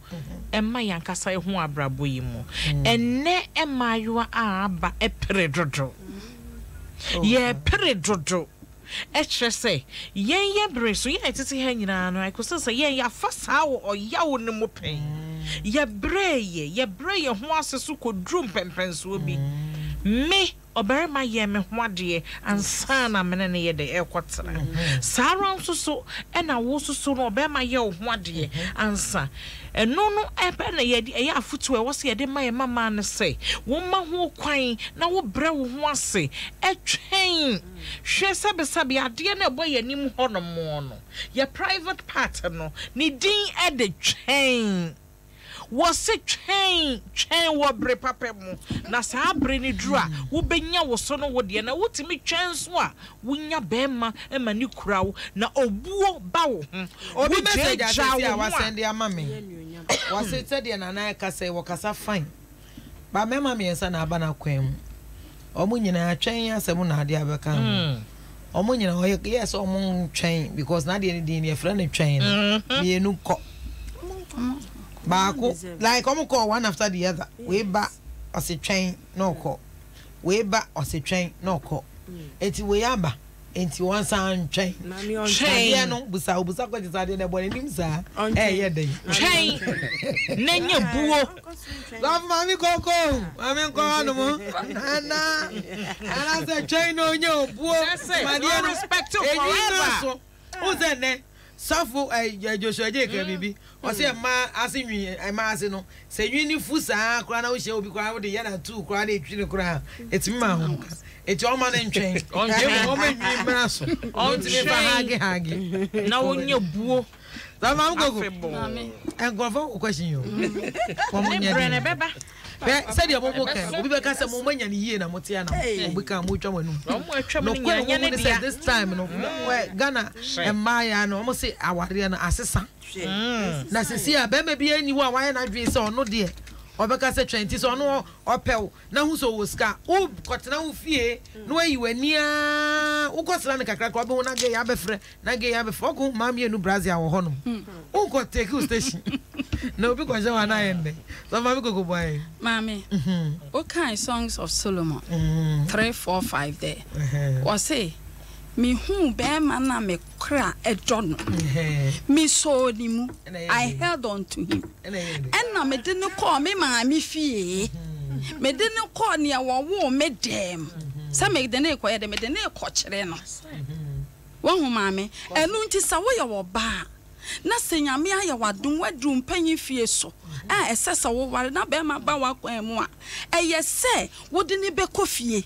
emma yankasa ho abrabo yi mu enne emayo aba epre dodo ye pere dodo etrese yen ye bre so ye tete ha nyina no ikoso se yen ya fasa wo oyawo ne mo pen ye breye ho aseso kodrum pempenso obi me obarima ye me ho ade ansa na mene ne ye de ekotra saran so na wo so no obarima ye ho ade ansa eno no ebe na ye de afutu e wo se ye de ma ye mama ne se wo ma ho kwan na wo bre wo ho ase etwen hwe sabe ade na ebo ye nim ho no mo no ye private part no ni din e de twen was a chain wo bre papa mu na sa bre ni dru a wo benya wo so no wo de na wotimi twen so a wonya bema e mani kurawo na obuo ba wo obi message asia wa send ya mama was it said na na ka say wo kasa fine ba mema me ensa na aba na kwan mu omo nyina atwen asem na ade abeka omo nyina yes omo twen because na de ni din e friend twen me enu ko Bako like call one after the other. We back or say train no call. We back or say train no call. Eti we aba enti one sound train. Train no busa ko desade na boni nim sa. Ye dey. Train. Nenye buo. Love mami koko. Mami ko no mo. Ana say train no nyo buo. Madi respect to forever. Who's that ne? Safu Joshua Jake bibi o se ma asenwi ma ase no se nwi ni fusa kura na wo hye obi kura wo de ya na tu kura na etwi ne kura etimi ma ho eti o ma na ntwen o ma nwi mra so o ntimi fa hage na wonye buo da ma gogo engofo ko question yo o mo nya brene beba said your bobo can obi be ka se mo manya ni yie na mo tia na obi ka mo twa manu no nya this time no Ghana emaya no mo say aware na asesa na sisi a be me bi ani wo a wa na dwen se ono de obeka se 20 so ono opel na hu so wo ska o kotena wo fie no ayi wania wo kosra ne kakra ko be ho na ge ya be fre ko mam ye no Brazil wo ho no o ko take you station na obi ko je wa na yende so mami ko boy mami what kind songs of Solomon 3 4 5 there was say me hu be man na me kra ejo no me so ni mu I held on to him and na me didn't call me maami fie me didn't call near wo me dem say me didn't call me didn't call kire no wo hu maami enu nti sa wo ye wo ba na senyame aye wadum wadum panyi fie so a esesa wo ware na be ma ba wa kwan mu a eye se wo de ni be kofie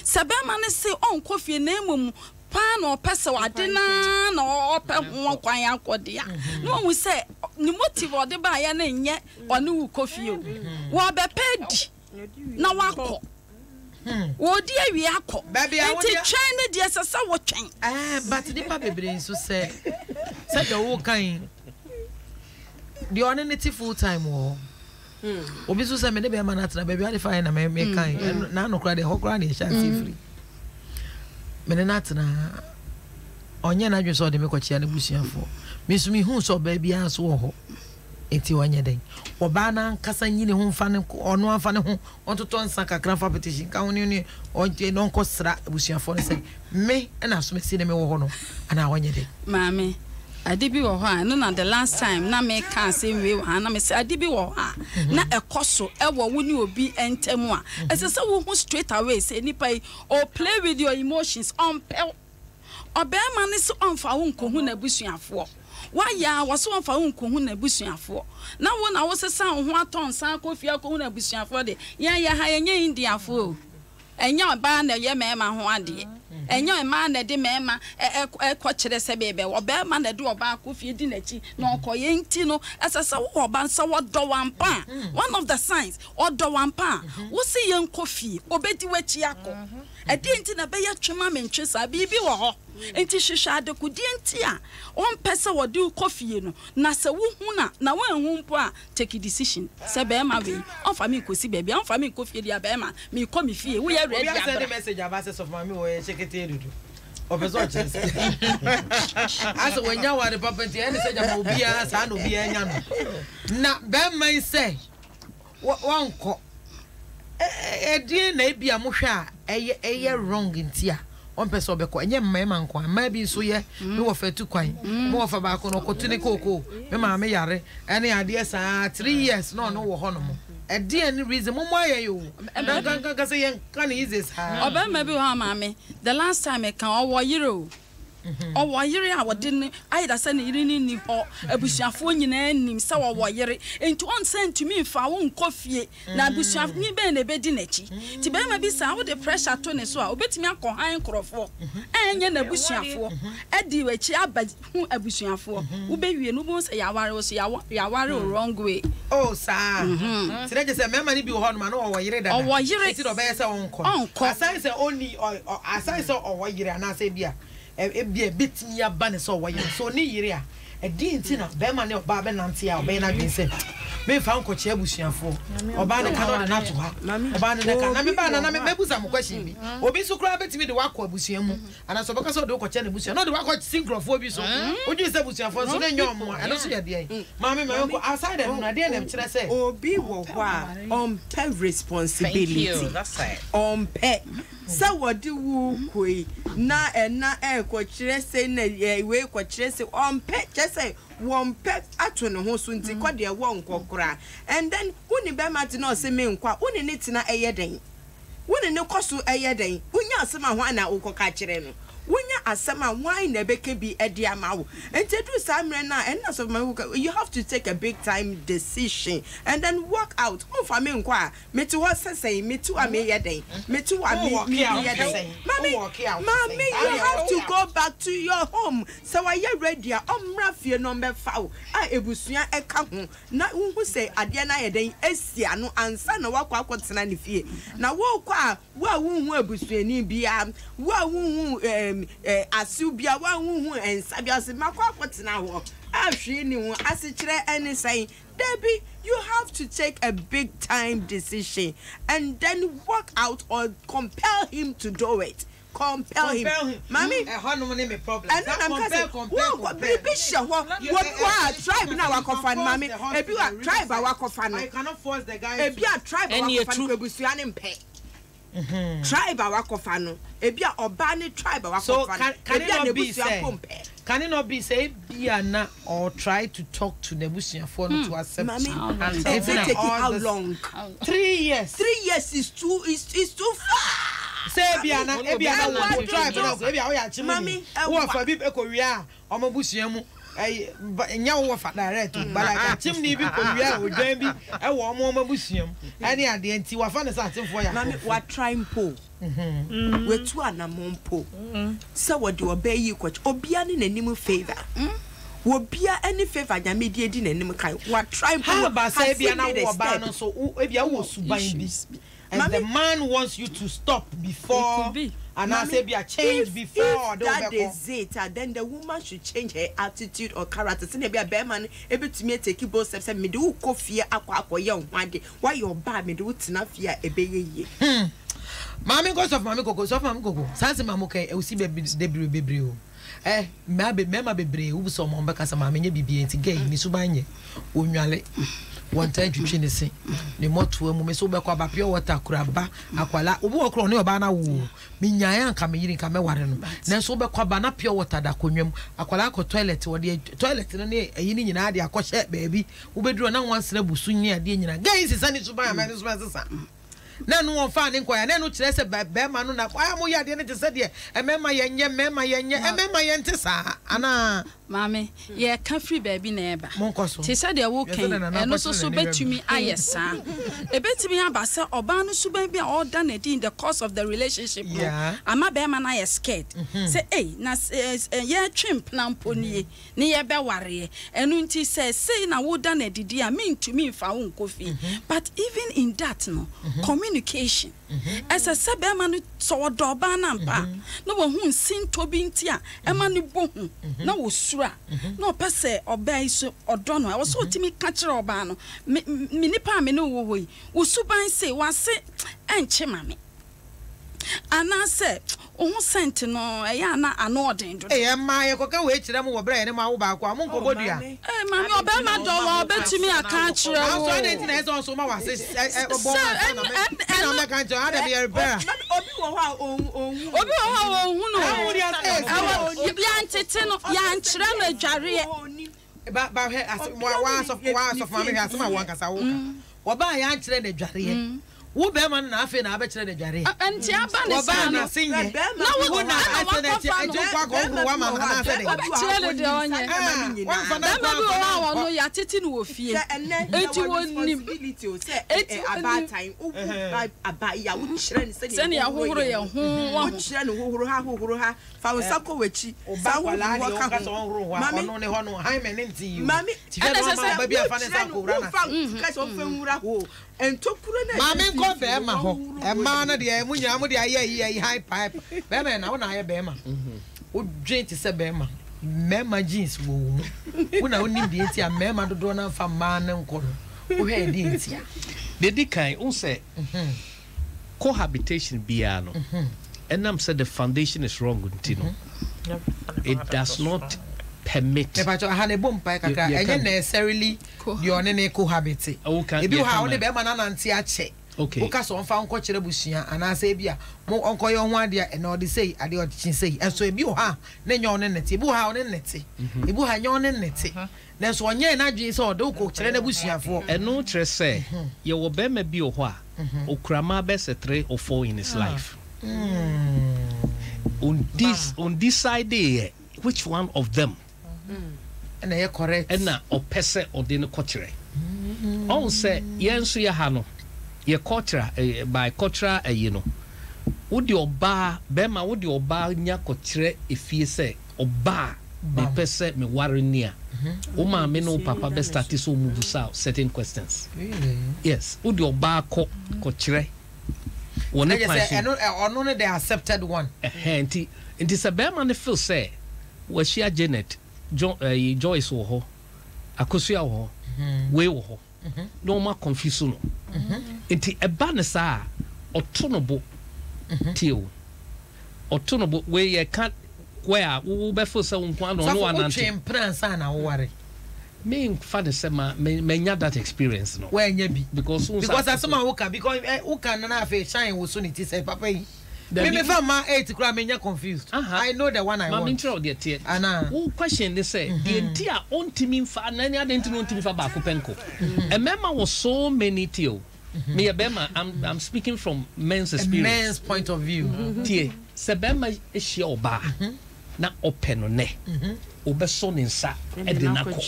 se be ma ne se on kofie na emum pa na opese wade na ope ho kwan akode a no hu se ni motive ode ba ya na nye one wu kofie wo be pedi na wakọ wo di awi akọ enti twen ne de sesa wo twen but the papa bebre so say the wo kan the only full time wo obi so say me ne be ma na tena baby I define na me kan na no kra de ho kra de sha free me ne na tena onye na dwe so de me kwachia na busuafo me so me hu so baby aso ho enti wanye den oba na nkasa nyine ho mfa ne ono amfa ne ho ontoto nsa kakra fa petition ka ho ne onje no nkosra busuafo ne say me na so me si ne me wo ho no ana wanye den mami adibi wo ho a no na the last time na me ka say we wo na me say adibi wo ho a na ekoso e wo woni obi entemu a ese se wo hu straight away say nipa o play with your emotions on pel obema ne so on fa wo nkohu na busuafo waya wo so on fa wo nkohu na busuafo na wo na wo sesa ho aton san kofia kohu na busuafo de ya ha yenye indiafo enya oba na ye mema ho ade enyo e ma na de mema e ko kire se bebe wo be ma na de oba ko fie di nachi na okoye nti no asasa wo oba nsa wo do wampa one of the signs odo wampa wo se yen kofi obedi wachi akọ e di nti na be ye twema mentwe sa bibi wo ho enti hwehwe adeku di nti a on pese wo di kofi no na se wo hu na wo hu mpo a take decision se be ma we on fa me kosi bebe on fa me kofi dia be ma me ko me fie wo ye ready abra send message about of mami wo ye chekete dudu obezo chese aso wenya wa de papa nti ene se jama obi a sa na obi anya no na be man say wonko edie na ebia mo hwe a eye wrong nti a on person obeko enye mmema nko ama bi so ye me wo fatu kwan me wo fa ba ko no kotune koko me ma me yare ene ade sa 3 years no wo ho no mo edie any reason mo aye yo kan say yen kan easy sa obema bi ho maame the last time e kan owo yire o owo yire a wodin ayi da se ne yire ni ho abusuafo nyina nim se wo yire enti on sent to me fa wo nkofie na abusuafo ni be na be di nachi ti be ma bi sa wo the pressure to ne so a obetimi akọ han krofo enye na abusuafo edi wachi aba hu abusuafo wo be wie no bo se ya ware wo se ya ware wrong way oh sa se je se mema ni bi ho no ma no wo yire da owo yire ti do be se wonko asai se oni asai se owo yire ana se bia ebia betimi ya ba ne so wo yire so ni yire a edi nti na be ma ne oba be nante a oba na dwen se me fa nko che abusuafo oba ne ka no na to ha oba ne ka na me ba na me busa mo question bi obi so kura betimi de wakọ abusuamu ana so beka so de ko che na abusuamu no de wakọ synchrophone bi so oju se abusuafo so ne nyom mo ana so ye de ma me ko outside no na de na kire se obi wo ho a on pay responsibility that's it on pay se wodi wu koi na ko kire se na we ko kire se on pay say one pet ato ne ho so nti kwa de wo nkokora and then woni be mate na o se me nkwa woni ne tina eyeden woni ne koso eyeden unya asema ho ana ukoka kire no wunya asema why na beke bi edi amawo enti do samre na and so you have to take a big time decision and then work out on fa me nkwa meti wo sesei meti wa me yeden meti wa me yeden mami you have to go back to your home so why you ready omra fie no be fa a ebusua eka ho na hu say ade na yeden esia no ansa na wakwa akotena ne fie na wo kwa wo hu ebusua ni bia wo hu asubia wa hu ensabia se makwa akotena ho ahwe ni ho asekire any say Debbie, you have to take a big time decision and then work out or compel him to do it. Compel him. Mami, me problem. And I'm compel. Baby, show what tribe now wakofan, mami. If you are tribe wakofan, I cannot force the guy. If you are tribe wakofan, webusuanim pay. Tribe wakofano. If you are obani tribe wakofan. So can it not be say Biana or try to talk to Nebuchadnezzar for to accept? Mami, it's taking how long? 3 years. 3 years is too far. Say Biana will try, but Mami, who for people Korea or Mabusiamu. Nyawo fa direct but like chimney bi ko wia o dwan bi e wo mo mabusiam ani ade nti wa fa ne sa atemfo ya mami wa try mpo we tu anamon po se wo de obayi ko obia ne nanim favor wo bia any favor nya me die di nanim kai wa try mpo ba say bia na wo ba no so e bia wo suban bi and the man wants you to stop before and I say be a change before that is it then the woman should change her attitude or character say be a bear man able to me take both steps me do ko fear akwa ye hwade why your bad me do tina fear ebeye mami go of mami koko so mami koko sanse mami kai e usi bebre o mema bebre wo so mo mbeka sa mami nye bibie nti gay ni subanye onwale wonta twitwe ne se ne moto mu me so be kwa ba pure water kuraba akwala obi okro ne oba na wo minyan anka me yiri nka me ware no na so be kwa ba na pure water da konwam akwala ko toilet wo de toilet no ne ayi ni nyina de akɔhye baabi wo beduro na wansena busu nyi ade nyina gay sisa ni suban ma ni suban sisa na no won fa ne nkoya na no kire se be ma no na kwa mo ya de ne te se de emema yenye emema yente sa ana Mame, ye can free baby neighbor. Monkoso. She said they walking and also bet to me, yes, sir. A bet to me about sir or Banu Subaby all done it in the course of the relationship. Yeah. I'm a bearman, I is scared. Say, hey, Nas, yeah, chimp, nampony, near Bewari. And Unti says, say, now would done it, dear, mean to me if I won't coffee. But even in that, no, communication. As a suburban saw a door banampa, no one who seen Tobin Tia, a man who no sura, no passe or base or donor. I was so timid catcher or bano, minipa me no way, who suban say, was say, and chimame. And I said, oh, sentinel, I am not an ordinary. Eh, my coca wait to them over brain and my back. I'm going to go. Eh, mammy, Obama door, bet to me a catcher. I was on it also, my sister. And I'm going to add a bear. Wo be man na afi na abekere de dware anti aba ne sa na sinye na wo na ase na ti eju kwa ko huru wa ma na ase de abekere de onye wa fa na ba wo no ya titi no ofie enti woni eti about time o aba ya wo kire ne se ne ya hohoro ye ho wo kire ne hohoro ha fa wo sako wachi sa wo ka ho wa ono ne ho no han me ne nti you mami ti fe no ba bia fa ne sa ko wura na ka so fe nwura ho entokuro na mami ko be ma ho e ma na de munya mu de aye high pipe be ma na wo na aye be ma o dwen ti se be ma mema jeans wo wo na oni bi enti a mema dodo na fa ma na nko no wo he di enti a de di kan un say cohabitation bia no enam said the foundation is wrong untino it does not permit e ba cho ha na bom pa kaka enye necessarily the one na cohabit e bi ha one be ma na nante a che okay uka so mfa nko kire busua anasa e bia mo onko ye ho ade e na ode sei ade ode chin sei enso e bi ha na nya one nete e bi ha one nete e bi ha nya one nete na so onye na dwen se ode uko kire na busuafo eno kire se ye wo be ma bi o ho a okrama be se 3 or 4 in his life on this side there which one of them na ye correct na opese ode no kochire on say yenso ye ha no ye culture by culture you know wodi oba be ma wodi oba nya kochire efie se oba be pese me warenia o ma me no papa be start so move so certain questions really yes wodi oba kochire wona question ono no the accepted one enti se be ma ne feel say wa shia Janet Joyce wo ho akosua wo ho we wo ho no ma confuse no enti eba ne sa otonobo tio otonobo we ye can where wo be feel say won no no anante so prince na wo ware me father say ma nya that experience no where nya bi because asoma wo ka because wo kan na afa shine wo so ni ti say papa yi me fa ma 8 kura me nya confused I know the one I want ma me try the tie ana wo question they say the entire ontimi fa na nya the entire ontimi fa ba ko penko e mema was so many tio me e bema I'm speaking from men's experience men's point of view tie se bema e hia oba na open ne obeso ne nsa e de nako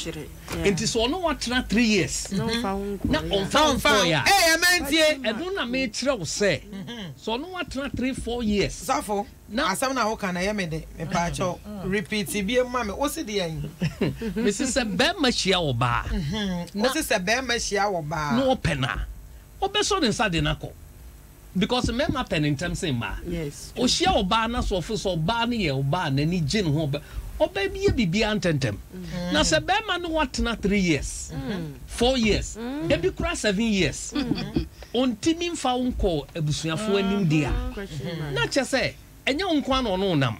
enti so no watena 3 years na on fa ya mantie e do na me kire wo se so no watena 3-4 years safo na asam na ho kana ye me de me pa cho repeat bi ma me o se de yan me se bema hia oba o se bema hia oba no open na obeso ne nsa de nako because remember pen in terms in ma yes o share oba na so fo so oba na ye oba na ni gin ho oba bi bibia antentem na se be ma no watena 3 years 4 years e bi kura 7 years on timi mfa unko ebusuafo anim dia na che se enye unko ano no nam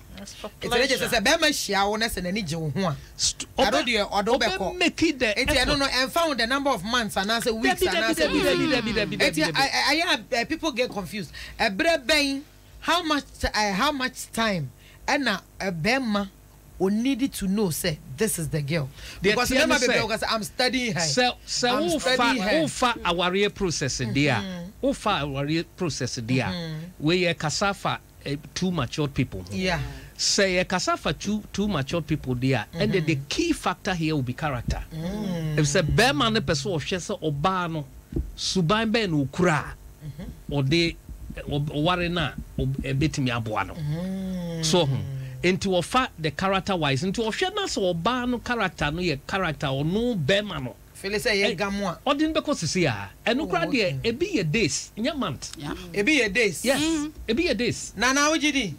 ete je se be ma hia wo na se na ni je wo ho a ado de odo be ko ete eno no and found the number of months and say weeks and say I people get confused ebre ben how much time and a bema we needed to know say this is the girl because remember because I'm studying her so ufa aware process there ufa aware process there we kasafa too matured people yeah say a kasa for two mature people there, and the key factor here will be character. If say be man ne person o hwe se oba no suban be no kura or de ware na betimi aboa no. So into offer the character wise into ohwe na so oba no character no ye character or no be man no. Feel say ye gamwa. Odin because see ah eno kura de e be ye days nya month. E be ye days. Yes, e be ye days. Na ojidi.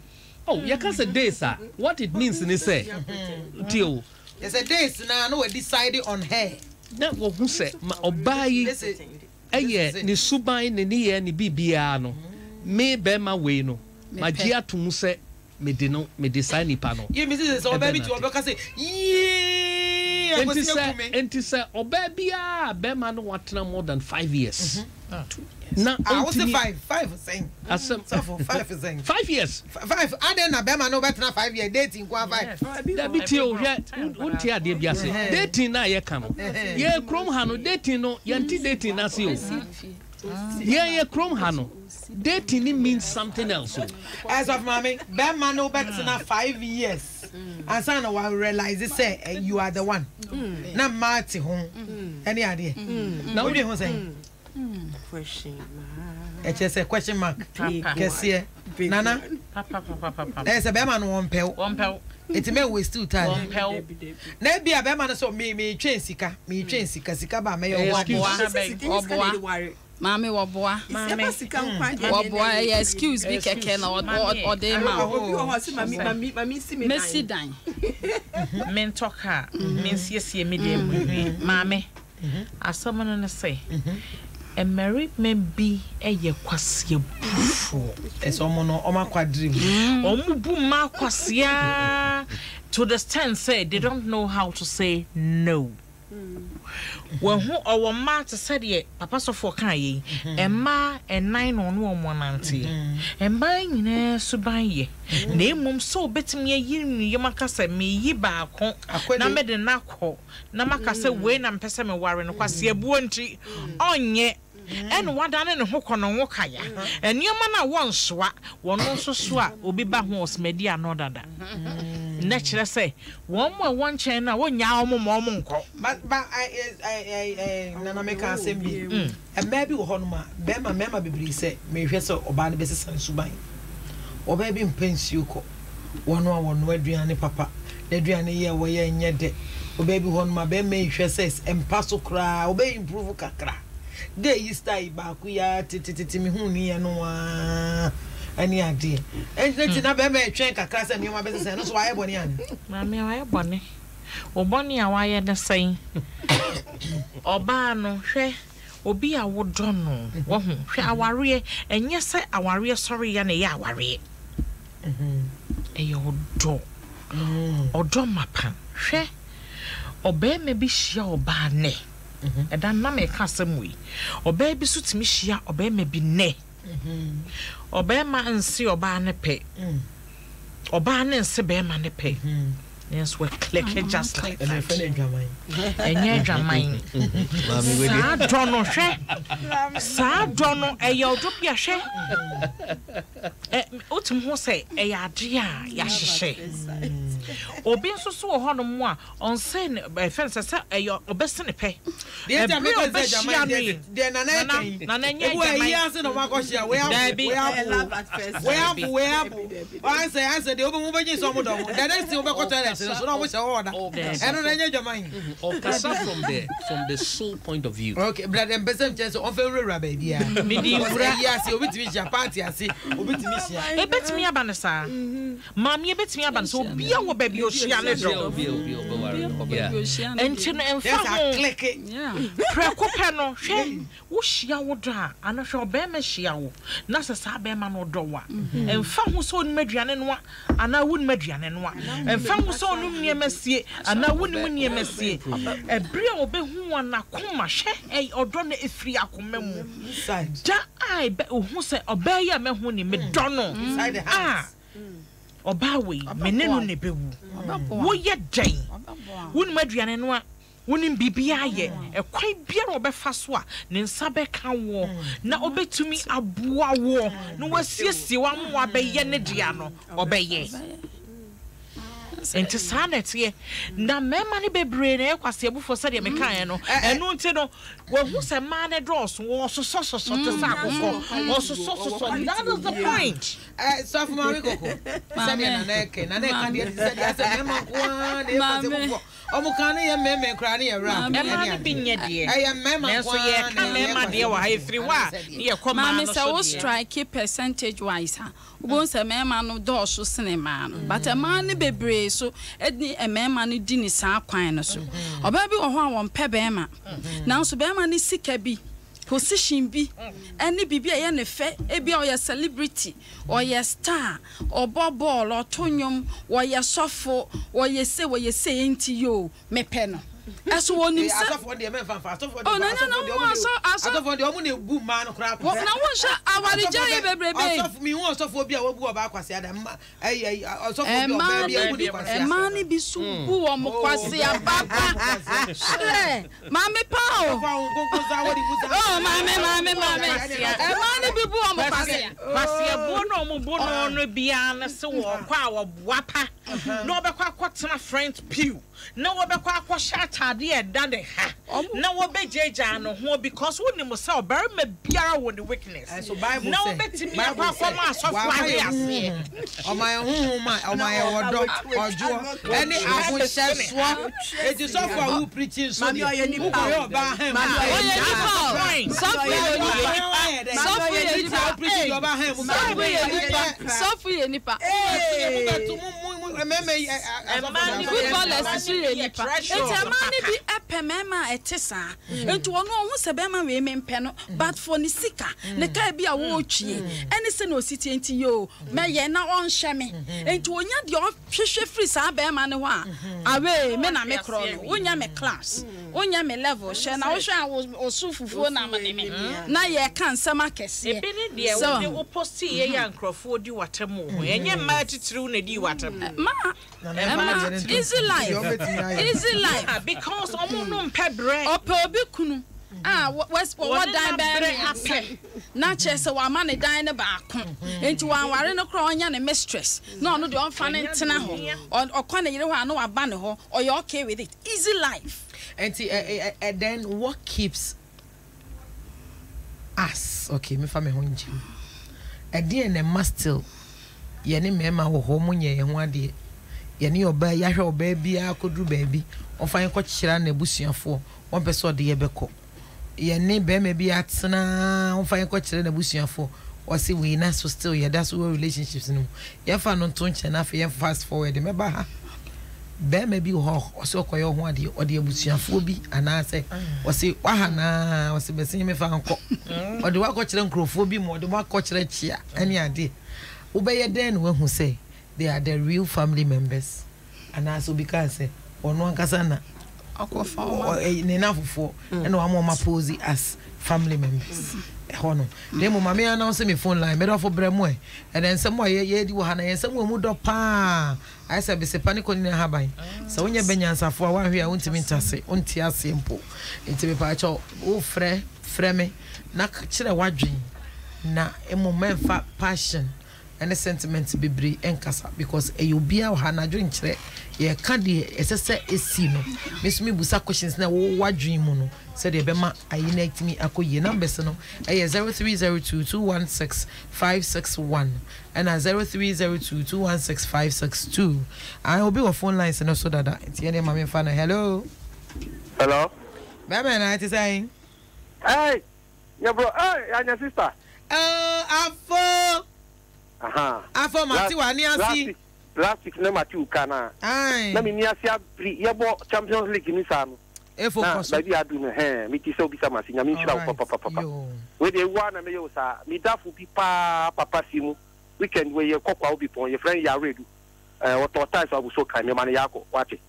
Oh, you can say days, sir. What it means in say, Tio. It's a days now. No, we decided on her. Now, who say, Obai, ni subai ni ni bibiano. Me be my way no. My dear to Muse, me dino, me design ni pano. You Mrs. Obaby to Oba say, yeah, and to say, Obabia, Bema no want more than 5 years. Now, I was 5 saying. I said, 5 saying. 5 years. 5. I didn't Bema no better than 5 years dating. 5. That be Tio, yeah, won't hear the Biase. Dating na ye cano. Yeah, Chrome Hano, dating no, yanti dating as you. Yeah, Chrome Hano. Dating means something else. As of mommy, Bema no better than 5 years. And son will realize it say you are the one. Now Marty home. Any idea? Now what do you say? Question mark. It's just a question mark. Kessie. Nana. Papa. There's a Bema no one pel. It may waste 2 times. One pel. Maybe a Bema so me train sika ba me your Mami waboa. Excuse me, keke na or dey ma. Messi dan. Men talk her. Men see me dem. Mami. Asomo no say. A married man be a ye kwasia bufo. Esomo no oma kwadrim. Omu bu ma kwasia to the stand say they don't know how to say no. When who or ma to say ye papa so for kan ye e ma e 9 on wo monante e ma nyina suban ye na emum so betimi ayi ni yemaka say me yi ba ko na me de nakọ na maka say we na mpese me ware no kwase abuo nti onye en wadane ne ho kono wo kaya enioma na wonsoa wono so so a obi ba ho osmedi anodada na kire say won mo won chen na wonya omo nko but I nana make assembly and maybe wo hono ma be ma mema bibiri say me hwe say oba ne besesa suban oba bi mpensi uko wono aduane papa aduane ye wo ye nye de oba bi hono ma be me hwe say empaso kra oba improve kakra de yi style ba ku ya tititi mi hu ni ye no wa ani ade enti na be me twen kakra se mi ma be se no so wa ye boni an ma me wa ye boni o boni a wa ye na sai oba no hwe obi a wo do no wo hu hwe aware enye se aware sorry ya na ye aware eyo do odo mapa hwe oba me bi hia oba ne eda na me ka samwe oba bi so timi hia oba me bi ne oba ma nsi oba ne pe oba ne nsi be ma ne pe yes we click it just like that enye dwaman sa dono e yo do bia hwe otum ho say e ya ade a ya hyehyɛ obi nso so ho no mo a on say fence say e yo obesene pe de na nye dwaman ya se no makohia we answer de obi mo beji so mo do the next thing obekota so no mo say order eno na nye dwaman of kasa from the soul point of view. Okay, blood and person chance on favorite rabbi dia me di wura ya se obi timi ja party ase obi timi hia e betimi aba ne sa mami e betimi aba so bia wo ba bi o hia ne do enti no emfa ho click it preko pe no hwe wo hia wo do a ana hwe oba ma hia wo na se sa ba ma no do wa emfa ho so onu maduane no ana wo nu maduane no emfa ho so onu niemasie ana wo nu niemasie ebri a obehu wana koma hwe odo na efiri akoma mu ja ai be ohu se oba ya mehu ni me do no oba we menenu ne bewu wo ye den wo nu maduane no wonim bibia ye ekwan bia no obefa so a ne nsa beka wo na obetumi aboa wo no wasiesie wa mo abeye ne dia no obeye enti sanete na mema ne bebre na ekwase ebufo se de mekan no enu nti no wo hu se man ne dross wo so te sa akoko wo so that is the point so for mama koko se me na na de se mema kwa de kwase omukane ye meme kra ne ye ra mema bi nye de mema kwa ye ka mema de wa ha free wa ye koma no so wo strike percentage wise ha ubon se mema no do so sinema no but man ne bebre so edi mema no di ni sa kwan no so oba bi wo ho a won pe bema na so bema ne sika bi position bi any bibi a ye ne fe e bia o ye celebrity o ye star o ball o tonyom o ye sofo o ye se enti yo me pe no eso wonim sa asofo de me fa asofo de asofo de omu na ebu ma no kra na won sha awari je bebrebe asofo mi won asofo bi a wobu oba kwase ada asofo bi oba bi ebu di kwase ma ni bi su bu wo mo kwase ababa ma me pa o ma me ma ni bi bu wo mo kwase bu no mo bu no bia na se wo kwa wo boapa no be kwa kwatena friend pew na wo be kwa kwasha tade e dade ha na wo be jeja no ho because wo ni mo say obarima biara wo the weakness so bible na wo betimi kwa ma asofo ahe ase o my huma o my wodo ojo any ahosheso eti sofo a wo preaching so ni wo yo ba ha sofo ye nipa Etamani bi epemema etesa enti wono ohun se bema we mempe no but for ni sika ne kai bi a wo twie eni se no siti enti yo me ye na onhye me enti onya de ohwehwe free sa bema ne ho a awe me na me kro no onya me class onya me level hye na wo hwe osufufuo na me na ye kan sama kese ebi ne de wo de oposti ye ya nkrofo di watam ho enye ma titiriw na di watam easy life because omo mpebre ope obi kunu what dan be na chese wa ma ne dan ne ba ko enti wan ware no kro onya ne mistress no no de on fa ne ntena ho okwa ne yire ho anu wa ba ne ho or you okay with it easy life and then what keeps us okay me fa me ho nji ade ne must still ye ne mema wo ho munye ye ho ade ye ne oba ya hwe oba bia akoduru baabi ofan ko kyira na busuafo won pese ode ye beko ye ne be ma bi atena ofan ko kyira na busuafo o se we na so still ye that's what relationships no ye fa no to nche na fa ye fast forward me ba ha be ma bi ho o se okoye ho ade ode busuafo bi ana se o se wa ha na o se be se me fa nko ode wa ko kyira nkrofo bi mo ode wa ko kyira chia ani ade wo be ye den we hu say they are the real family members and also because ono ankasa na akofa ne na fofo and o am pose as family members hono dem mama me announce me phone line me do for bremo and then some ye di wo ha na ye some mu do pa I said be se panic on ha ban so wonya benyansafo a wan hwe a wontimi ntase onti ase mpo enti me pa cho wo frɛ me na kire wadwen na emo memfa passion and the sentiment be bri enkasa because you be a hana dream chere ye ka de esese esi no mesumi busa questions na wo wadwen mu no said e be ma ayinect me akoye numbers no 0302216561 and 0302216562 I will be on phone lines and so that entiene ma me fa na hello baba na ati say hey your bro hey your sister afo afọ mati wa ni asi last week na mati ukana na mi ni asi abri yebo Champions League ni sa no e focus na baby adu no mi ti se obi sa masi nya mi nhira papa we dey wa na me yo sa mi dafu bi papa simu weekend we ye kokwa obi pon ye friend ya redu what ties abu so kan me man yako wate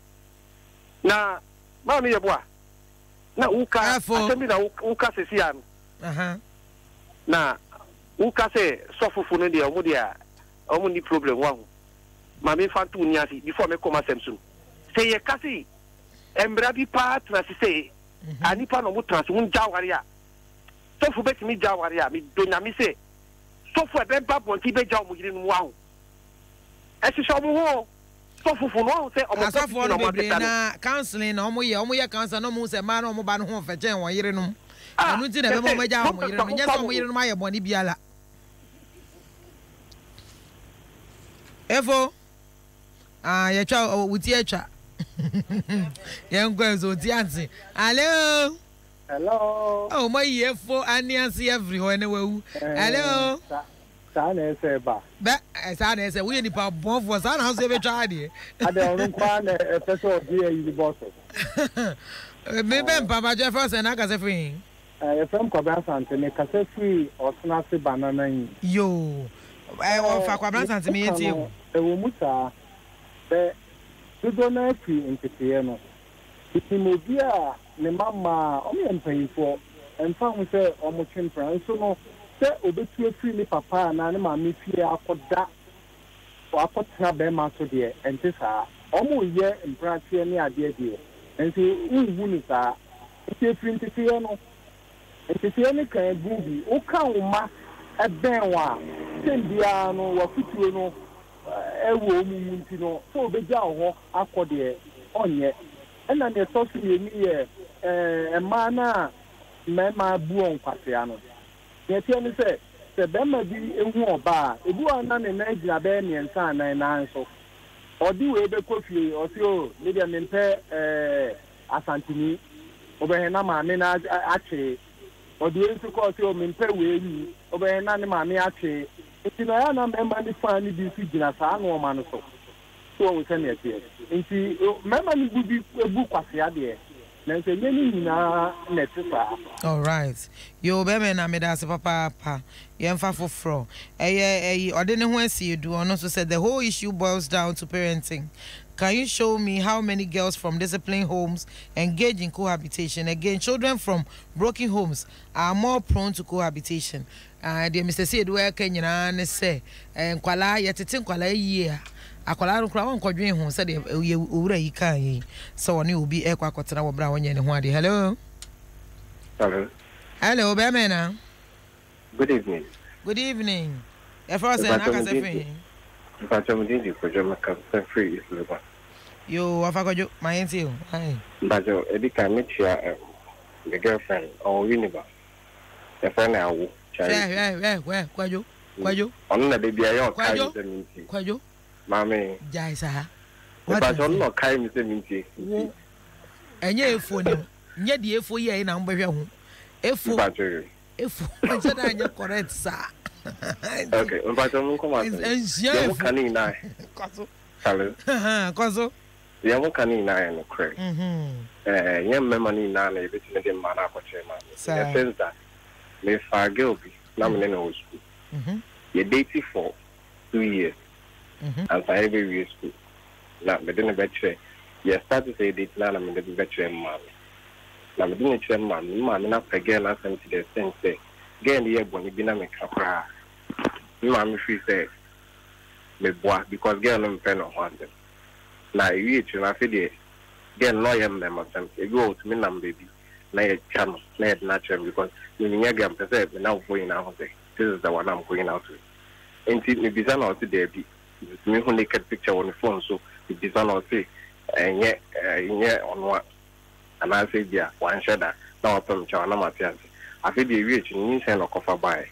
na ma mi ye boa na uka asemi na uka se sia no na uka se sofufu no de omo dia omo ni problem wa ho ma me fantu ni asi before me come asemsu say ye kasi embra bi pa trans say ani pa no mo trans un jawari a sofu bet mi jawari a mi donya mi say sofu e be ba bonti be jaw mo yiri no wa ho e si so mo ho asɔfofo no say omo asɔfo no bebre na counseling na omo ye counsel no mo say ma na omo ba no ho fɛkyɛn wɔn yere no anu ti na be mo magya omo yere no nyɛ sɛ omo yere no ayɛ bɔne biala efo ye twa wuti atwa ye ngwenzo ti anti hello oh my efo aniansi every ho ne wawu hello sa na ese ba sa na ese we nipa bon for sa na so be twa ade ade onu kwa na epeso di yi boss me ben papa je first na ka se free from Kwabra Sante me ka se free osuna se banana yi yo o fa Kwabra Sante me yeti e wo musa be do na free ntete no itimobi a ne mama o me mpanyifo emfa hu se o mo twempra nso no se obetu free ni papa na ne mama fie akoda o akotena be ma so de ente saa o mo ye mpratie ne ade de enti unhu ni saa ite free ntete no ntete ne kan gubi o ka wo ma eben wa tembia no wa futuo no ewo mu nti no so obeja ho akode onye ena ne so so yemi ye ema na mema buon kwase ano ye tie ni se bema bi ehu oba ebu ana ne na gira be ne nsa na na so odi we be kofie o si o me dia me mpe asantini obehe na ma me na ache odi ensu ko si o me mpe we ni obehe na ne ma me ache nti na ya na mema ni fa ni bi fi gina sa no ma no so we say na tie nti mema ni budi ebu kwase ade na nse nye ni na netisa all right yo be me na me da se papa ye mfa foforo ode ne ho asi edu ono so said the whole issue boils down to parenting. Can you show me how many girls from disciplined homes engage in cohabitation? Again, children from broken homes are more prone to cohabitation. Dear Mr. Said, where can you say, and Kuala Yetitin Kuala year? A Kuala Crown Quadrin who said, you can. So on you will be Equatana Brown and Wadi. Hello. Hello. Hello, Bemena. Good evening. Good evening. If I say, I can say, but I'm doing it for Jamaica free is Luba. Yo, I forgot you, my auntie. Hi. But Eddie can meet your the girlfriend or Univer. The friend I will. Where? Quajo? On the baby, I Quajo? Mammy. Jaisa. But I'm not kind of the minty. And ye phone, yet the F ye in Umber. If I said I correct, sir. Okay, but I'm coming. And canine. Hello. Coso. The other canine and crack. Young memory now, a bit in the manner of chairman. Sense that may far guilty, nominal old school. You dated for 2 years. And for every year school. Now, within a bachelor, you start to say date now, I'm in the bachelor man. Now, within a chairman, man, not again, I sent to the sense say, again, the year when you been a make a cry. Mammy, she said, me boy, because girl, I'm pen on one. Now, you eat, I feel it. Girl, no, I'm them, you go to me, baby. Now, a channel, not natural, because you need to get now going out. This is the one I'm going out with. And it may be done out today. Me who naked picture on the phone, so it is done out, and yet, on what. And I said, yeah, one shadow, now I'm China, I feel the rich in me send a coffee by.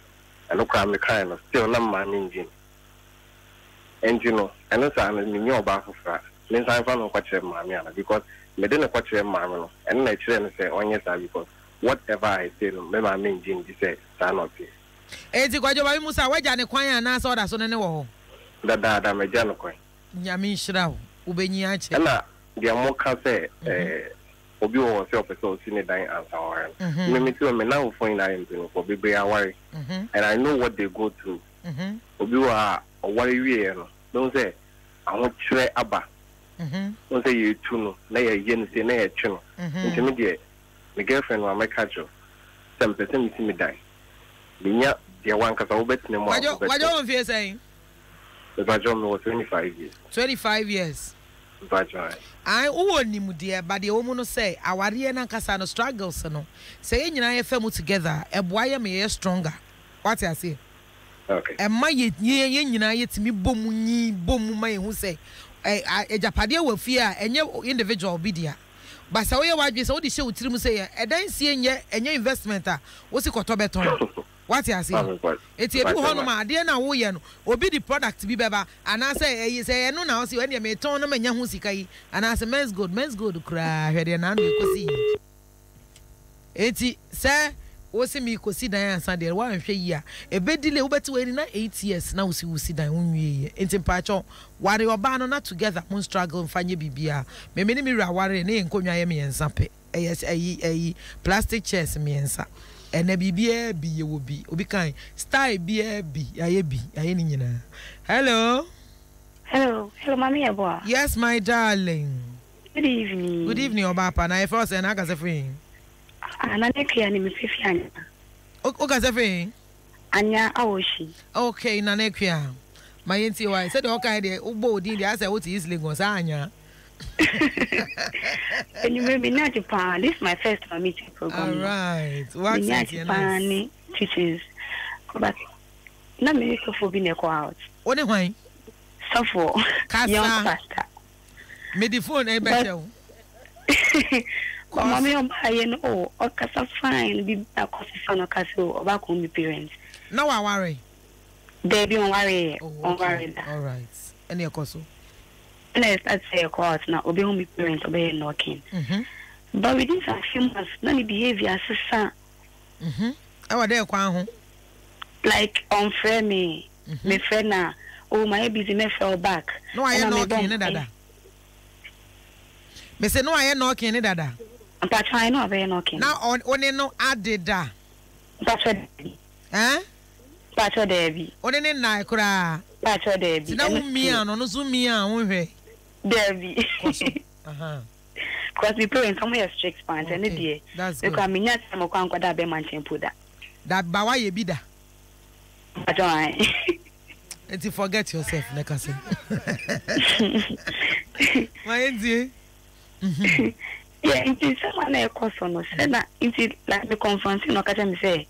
And look, I'm the kind of still not my engine. And you know, I know I'm in your bath of frat. Means I found a question, Mamma, because me didn't question Mamma, and I say, on yes, because whatever I say, remember I mean, Jim, he said, stand up here. Eti kwa joba Musa waja ne kwan na so da so ne wo. Da me jano kwan. Nyame hira wo ubenyi ache. Na dia mo ka say obi wo se opeso si ne dan answer war. Me too me na wo na yin for be aware. And I know what they go through. Obi wa aware wie no. Don't say I want try aba. Don't say you too no. Na ye yen say na ye twe no. Nti me my girlfriend wa make catch you. Some person me die. Minya dia wan kasa wo bet ne mo. Wajo on fie saying. The Bajon was 25 years. 25 years. Bajon. I woni mu dia but the woman no say aware na kasa no struggles no. Say nyina ye famu together, e boa ye me stronger. What I say? Okay. And my yet me boom my who say a Japadia will fear and your individual bidia. But so you want to show to say, I don't see any investment. What's it called? What you say? It's a good home, my dear. Now, we will be the product to be better. And I say, no, now see when you may turn them and young Husikai, and I say, men's good, cry, ready and under see. It's, sir, what's me could see Diane Sunday, 1 year. A bed delay over to 8 years now, see who see Diane year. It's in Pacho, while you are bound not together, moon struggle and find your BBR. May many mirror worry and Konya me and Sampe. Yes, a plastic chairs me and sa. And a BBA be you will be kind. Style be a be, I be, Hello. Hello, mommy. Yes, my darling. Good evening. Good evening, Obapa. And I first and I got a friend. Anya name is Fifiana. Okay, friend. Anya Aoshi. Okay, Nanekia. My auntie wife said, okay, the Ubo did the answer what is Lagos, Anya. And you may be not Japan. This is my first meeting program. All right. What's Japan teachings? But not many for being a crowd. What am I? So for young pastor. Me the phone, I bet you. Mommy, oh, okay, so fine. Be a coffee son or castle or back home, parents. No, I worry. Baby, on worry. All right. Any a coso. Let's say a court now, obey home parents, obey knocking. But within a few months, none behavior, sister. I was there, Kwan. Like on friend me, my friend now. Oh, my busy me fell back. No, I am knocking, Dada. Me say no, I am knocking, Dada. But I know I'm knocking. Now, on no added da. Patcho, eh? Patcho Debbie. On any night, cry. Patcho Debbie. Now, me on zoom me on way. Debbie. Because we pray in somewhere strict pants and a day. That's good. Because I mean, I'm a conquer that be mansion put that. That bawa ye bida. But I. And to forget yourself, like I said. My auntie. Yeah, it is someone else on us. And it is like the conference, you know, because say,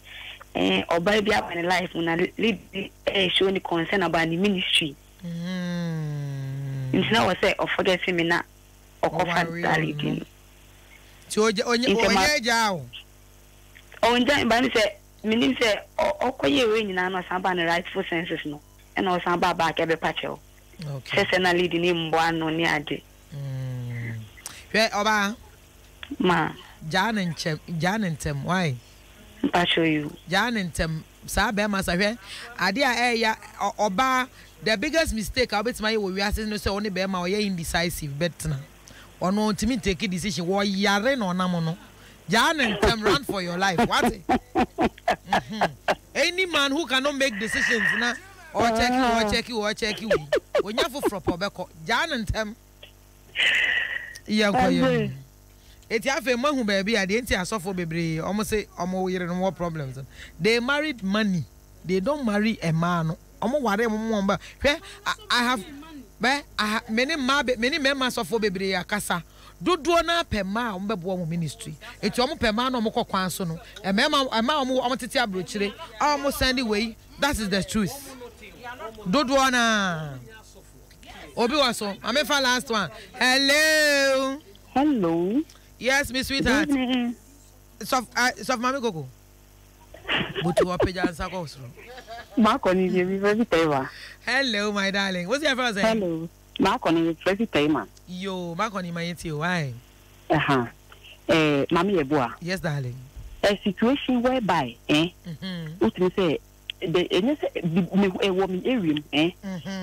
or baby up in life when I lead show any concern about the ministry. It's not what say or forget him in that or cover that leading. So, on your job. Oh, and then, but say, meaning say, or call you in an or somebody rightful senses, no, and or some back every patcho. Okay. Says and leading him one on the idea. Oba. Ma. Jan and Tem, why? I show you. Jan and Tem, Sabe Massa, Adia, Oba, the biggest mistake I'll bet my way we are saying no so only Bema or indecisive, but now. Or no, to me, take a decision, why Yaren or Namono. Jan and Tem run for your life, what? Any man who cannot make decisions now, or check you, when you're for Probeko, Jan and Tem. Yeah, it's half a man who baby I didn't suffer baby almost say more problems. They married money. They don't marry a man. I have many members of baby akasa. Do na per ma ministry. It's almost per man no more kwanso. A mama almost brochire almost send away. That is the truth. Do na Obi Waso, I'm a last one. Hello. Hello. Yes, Miss Sweetheart. Soft Mammy Coco. But you are Pejan Sakos. Marconi is very tame. Hello, my darling. What's your first name? Hello. Marconi is very tame. Yo, Marconi, my auntie, why? Mammy Eboa. Yes, darling. A situation whereby, what you say, a woman area,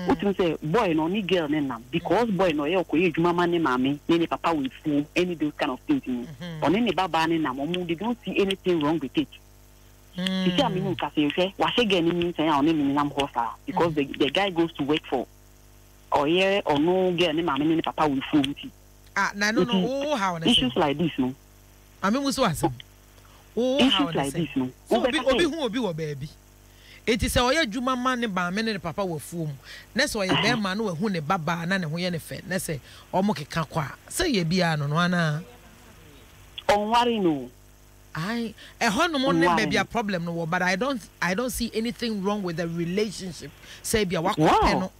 what you say, boy, no, any girl, because boy, no, you mama, mammy, any papa will fool any those kind of things. On any baba and namu, they don't see anything wrong with it. You see, I mean, Cafe, wash again, means I am naming them horse because the guy goes to work for or yeah, or no girl, any mammy, any papa will fool. No, how issues like this, no. I mean, what's awesome. Issues like this, no. Obi, baby. It is a Juma man and Barman papa will fool. That's why a bear man who ne baba and who any fed. Let's say, or moke kakwa. Say ye be an on one. On worry, no. I maybe a problem no, but I don't see anything wrong with the relationship. Say be a wako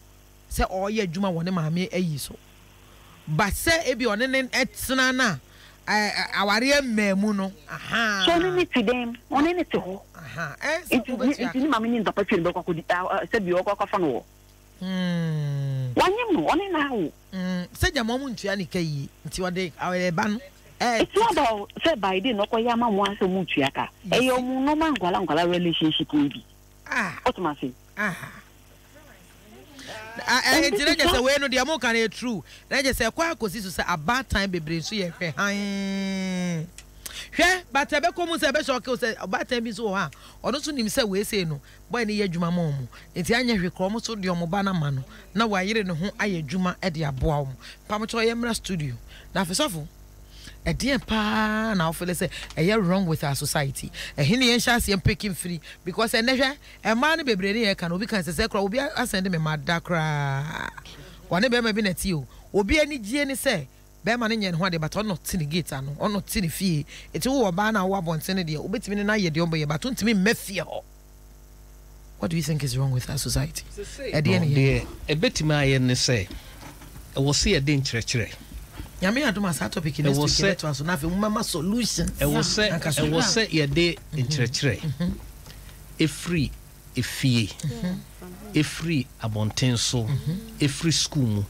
say oh yeah juma wone maame ayi so. But say e be on nen etsena na aware memu no. Aha. So ni to them, on any to ho. Aha. It's ni maame ni ndapa feel be kwako say be kwako fa no. Wanyem no one na ho. Say jamo mu ntua ni kai nti wode awere ba no. It's not about say by the no koya ma mo ase mu tua ka. E yo mu no man gwala relationship we bi. What am I saying? I just say we no dey mo kan e true. Na just say kwa akosi so say about time bebre so ye hwe han. Hwe but ebe ko mu say be shock say about time bi so ha. Ono so nim say we say no. Boy ne ye adwuma ma omo. Enti anya hwe kro mo so de omo ba na ma no. Na wa yire ne ho aye adwuma e de aboa omo. Pa mo cho ye mra studio. Na fesofo a dear pa now feel say a wrong with our society. A hini and shasi and picking free because a never a man be brainy can be can say will be ascending me mad dakra. One be maybe net you will be any genie say. Beman and what but not tin gate and or not tin fee. It's all a banner wab on Senate, obit me na ye the ombre, but to me mefia. What do you think is wrong with our society? At the end, a bit my and say, I will see a danger. Yami ado masa topic in this week to aso na fe mama solution e wo say ye dey nkyerɛkyerɛ e free abontenso e free school mu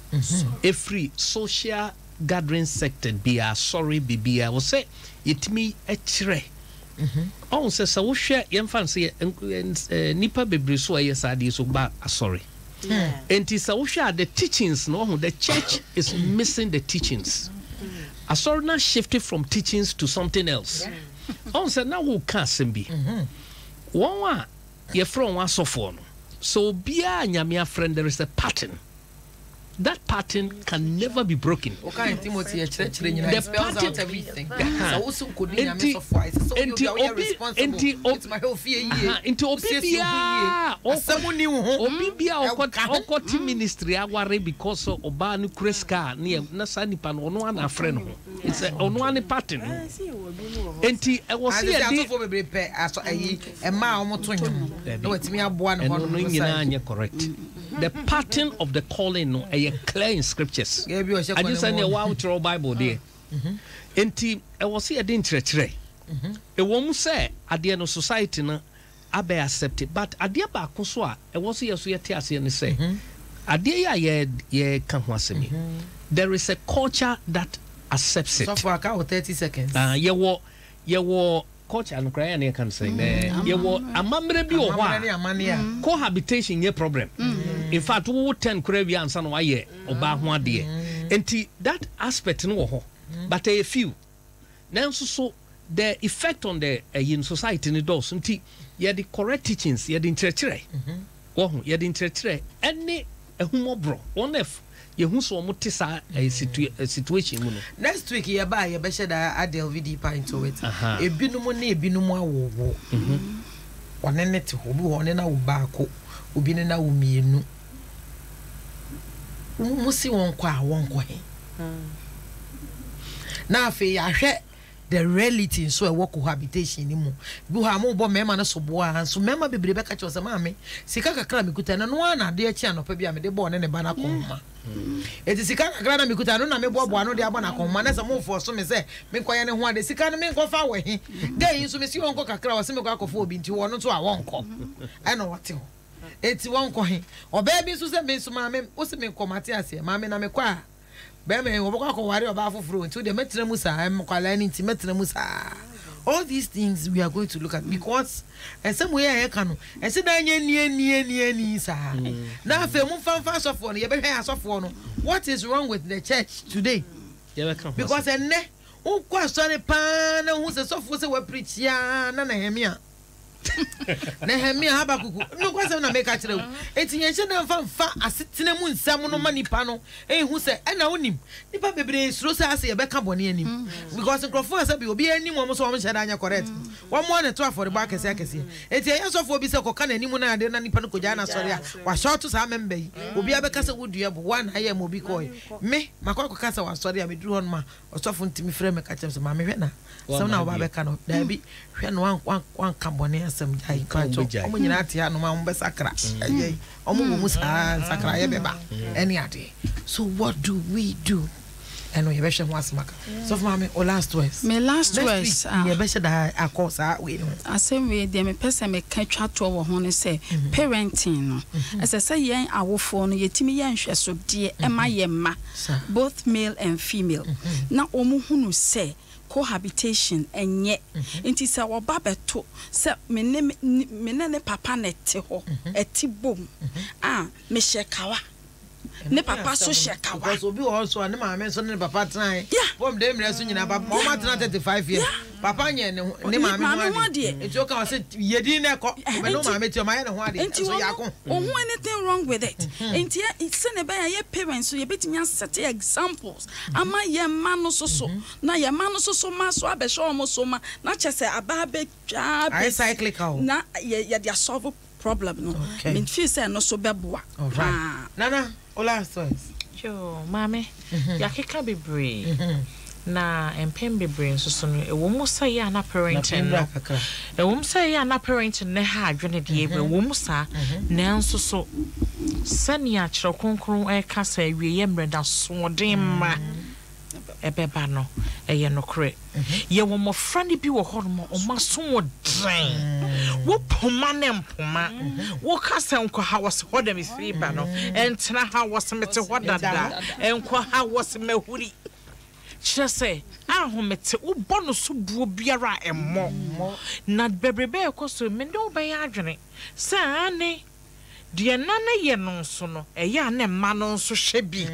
e free social gathering sector bia sorry bibia wo say yetimi ɛkyerɛ on say sa wo hwɛ yɛmfa say nipa bebre so ayɛ sade so ba sorry. And it's the teachings, no, the church is missing the teachings. A sort of shifted from teachings to something else. On said now who can't be. One you're from one sophomore. So be a nyamia friend, there is a pattern. That pattern can never be broken. Okay, Timothy, the pattern everything. Also could be into ministry because of Obanu Kreska near Nasani Pan on one friend. It's on one pattern. And I was here for a mile no, it's me a one correct. The pattern of the calling no clear in scriptures. I just said a wow to Bible there. Enti I was here didn't church. A woman say at the end of society no I be accepted. But at the back so I was here so yet and say at the ye can't want me. There is a culture that accepts it. So for 30 seconds. Ye wo culture and cry and can say ye wo amamre bi o ho cohabitation ye problem. In fact, who 10 Caribbean son why ye oba ho ade. Enti that aspect no ho. But a few. Now so the effect on the in society ni does nti ye the correct teachings ye the nkyerɛkyerɛ. Ye the nkyerɛkyerɛ any ehumobro one if ye hu so mo tesa situation mu no. Next week ye ba ye be share that delve deeper into it. Ebinumu na ebinumu awowo. One net ho bi one na wo ba ko obi ne na wo mienu. Musi wonko a wonko he. Na afi ahwe the reality so e work cohabitation ni mu. Bi ho am bo mema na so bo a so mema bebre be ka che osema me sika kakra mekuta na no na de achi anopa bia me de bo ne ne ba na konma. Eti sika kakra na mekuta no na me bo bo no de aba na konma na se mo fo so me se me koye ne ho ade sika no me nko fa we he. Dey so me si wonko kakra wo se me ko akofo obi nti wo no so a wonko. I know what you. Eti wonko he. Oba bi so se me so ma me wo se me komate ase ma me na me kwa Beme woboko ko wari oba foforo nti de metra mu sa em kwala ni nti metra mu sa. All these things we are going to look at because some way I can and say na ni sa. Na fe mu fanfa sofo no ye be hwe asofo no. What is wrong with the church today? Because enne won kwa sori pa na hu se sofo se we preach ya na hemia. na hemi Habakuku no kwase na make akire wo etinye hye na mfa asetena mu nsam no manipa no ehu se na wonim nipa bebre suro se ase ye beka bone anim because nkrofo se bi obi anim wo so wo hye da anya correct wo mo ne to afore ba kese eti ye sofo obi se koka na anim na ade na nipa no koja na sori a wa short sa member yi obi abeka se wodua bo one aye mo bi koy me makoka se wa sori a me duru hon ma osofo ntimi frɛ me ka kyem se ma me hwe na some na wa beka no da bi hwe no wan ka bone asem jai ka to omo nyina atia no ma mo be sakra aye omo wo mu sa sakra ye beba any ade. So what do we do? And we better was maka. So for me, last words. My last words. You better that a course. We I say we dey me person me can chat to our home say parenting. As I say, young our phone yetimi yan hwe so de ema yema both male and female. Na omo hunu say cohabitation enye nti se wo ba beto se me ne papa na te ho eti bom me shekawa ne papa so shekawa because obi also ne maame so ne papa tran bom dem re so nyina papa o ma tran 35 years papa nye ne maame ho ade enti o ka say yedi na ko me no maame ti o ma ye ne ho ade so yakon ohun anything wrong with it enti se ne ba ye parents so ye betimi set examples ama ye ma no so na ye ma no so ma so abehwe o mo so ma na chese aba be twa be cyclical na ye dia solve problem no me feel say no so beboa nana ola stories yo mame yakeka bebre na empem bebre so no e wo mu say ya na parenting no e wo mu say ya na parenting ne ha adwene de e wo mu sa na nso so sania kire konkron e ka sa wie ye mreda so den ma ebeba no eye no kre ye wo mo frani bi wo hono o ma so wo dren wo poma ne mpoma wo kasa nko ha wose hoda mi fiba no entena ha wose mete hodada enko ha wose mahuri chese ahomete wo bono so buo biara emmo na bebrebe ekoso me ndo be ya adwene sa ane die nana ye no so no eya na ma no so hwebi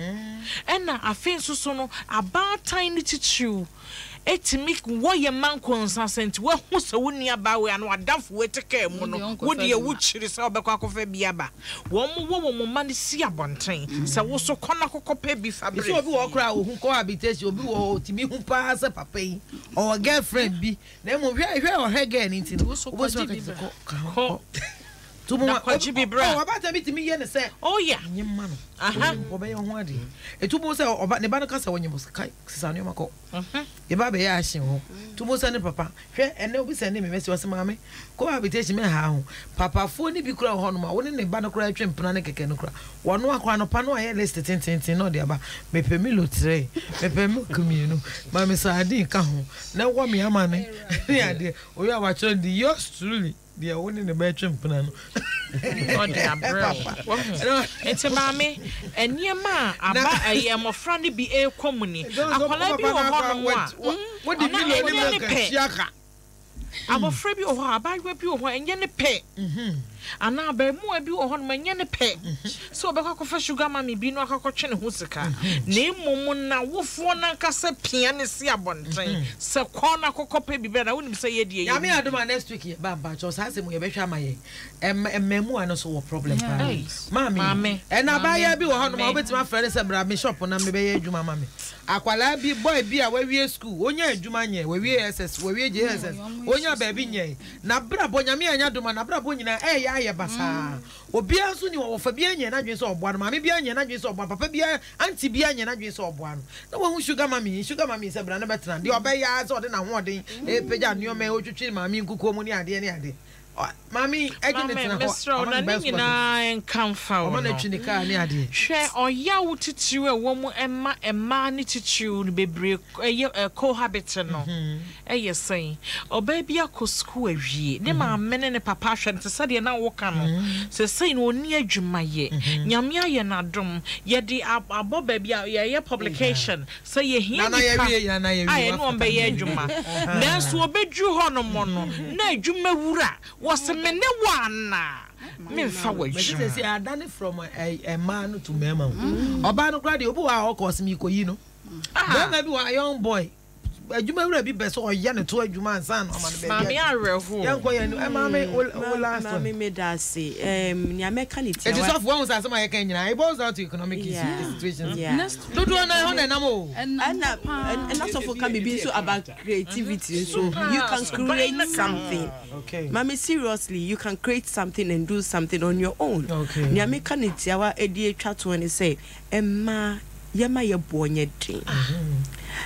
ena afen so no about tiny titu etimik wo ye man consent wo hu se woni aba we anu adafo weteke mu no wo de wo chiri se obekwa kofa bia ba wo mo man si abonten se wo so kona kokopa bi fabric so obi wo kra wo hu cohabitation obi wo timi hu pa se papa yi or girlfriend bi na mo hwe o hege ni nti wo so ko Tumo kwajibi bra. Oh, about me to me yen say. Oh yeah. Nyimma no. Aha. Obe ho ade. Etumo say oba ne ba no kasa wonyimo kai sisanu mako. Ye ba be ya ahye ho. Tumo say ne papa. Hwe ene obi say ne me mesi wase maame. Cohabitation me ha ho. Papa fo ni bi kura ho no ma woni ne ba no kura twempena ne keke no kura. Wono akwa no pa no aye list tintin no de aba. Me pe mi lotre. Me pe mi kumienu. Ma me sa ade ka ho. Na wo me ama ne. Ne ade. Oyo awacho di yours truly. They are winning the bedroom plan. Oh, they are brave. It's a mammy, and your ma, I am a friendly be a community. What did you pay? I'm afraid you are by web you and yen pay. And now be more be on my yen pay. So, because sugar mammy be no cochin husaka. Name Momona wolf one cassa pianist abontrain. So, corner cocoa be better. I wouldn't say ye. I mean, I do my next week, Baba, just has him with a my and memoir no so problem. Mammy, and I buy a bill on my friends and bra me shop on a baby, you mammy. Aquala be boy be a way school, only a Jumania, where we SS, where we JSS, only a baby. Na bra bonyami anya do na bra bonyina ya basa obi anso ni wo fa bia nya na dwen so oboa no mame bia nya na dwen so oboa papa bia anti bia nya na dwen so oboa no na wo sugar mami se bra na betran de obeya so de na ho oden e peja nioma e otwetwe mami nkuko mu ni ade Mami, I didn't know. Na enkamfa o. Na twinika ni ade. Hwe oya wutitu e wo mu emma ni titu no bebre cohabit no. Eye sen. Oba bia ko school awie. Ne ma mene ne papa hwe nte se de na wo ka no. Se sen no ni adwuma ye. Nyame aye na dom. Ye de aboba bia ye publication. So ye hia ni pa. Aye no mbe ye adwuma. Nanso obedru ho no mo no. Na adwuma wura. Was a mene wana. Me fa wa juma. Say I done it from a man to mema. Oba no grade obi wa o cause me ko yi no. Then maybe a young boy adwuma wura bi be so oya ne to adwuma ansan no ma ne be mami areho yanko ye no mami last one mami me da say ni ameka ni tia it is of one say some can nyina it boils down to economic situations do na ho na nam o and also for can be so about creativity so you can create something. Okay, mami, seriously, you can create something and do something on your own. Okay, ni ameka ni tia wa edi atwa to ne say emma yema ye bonye din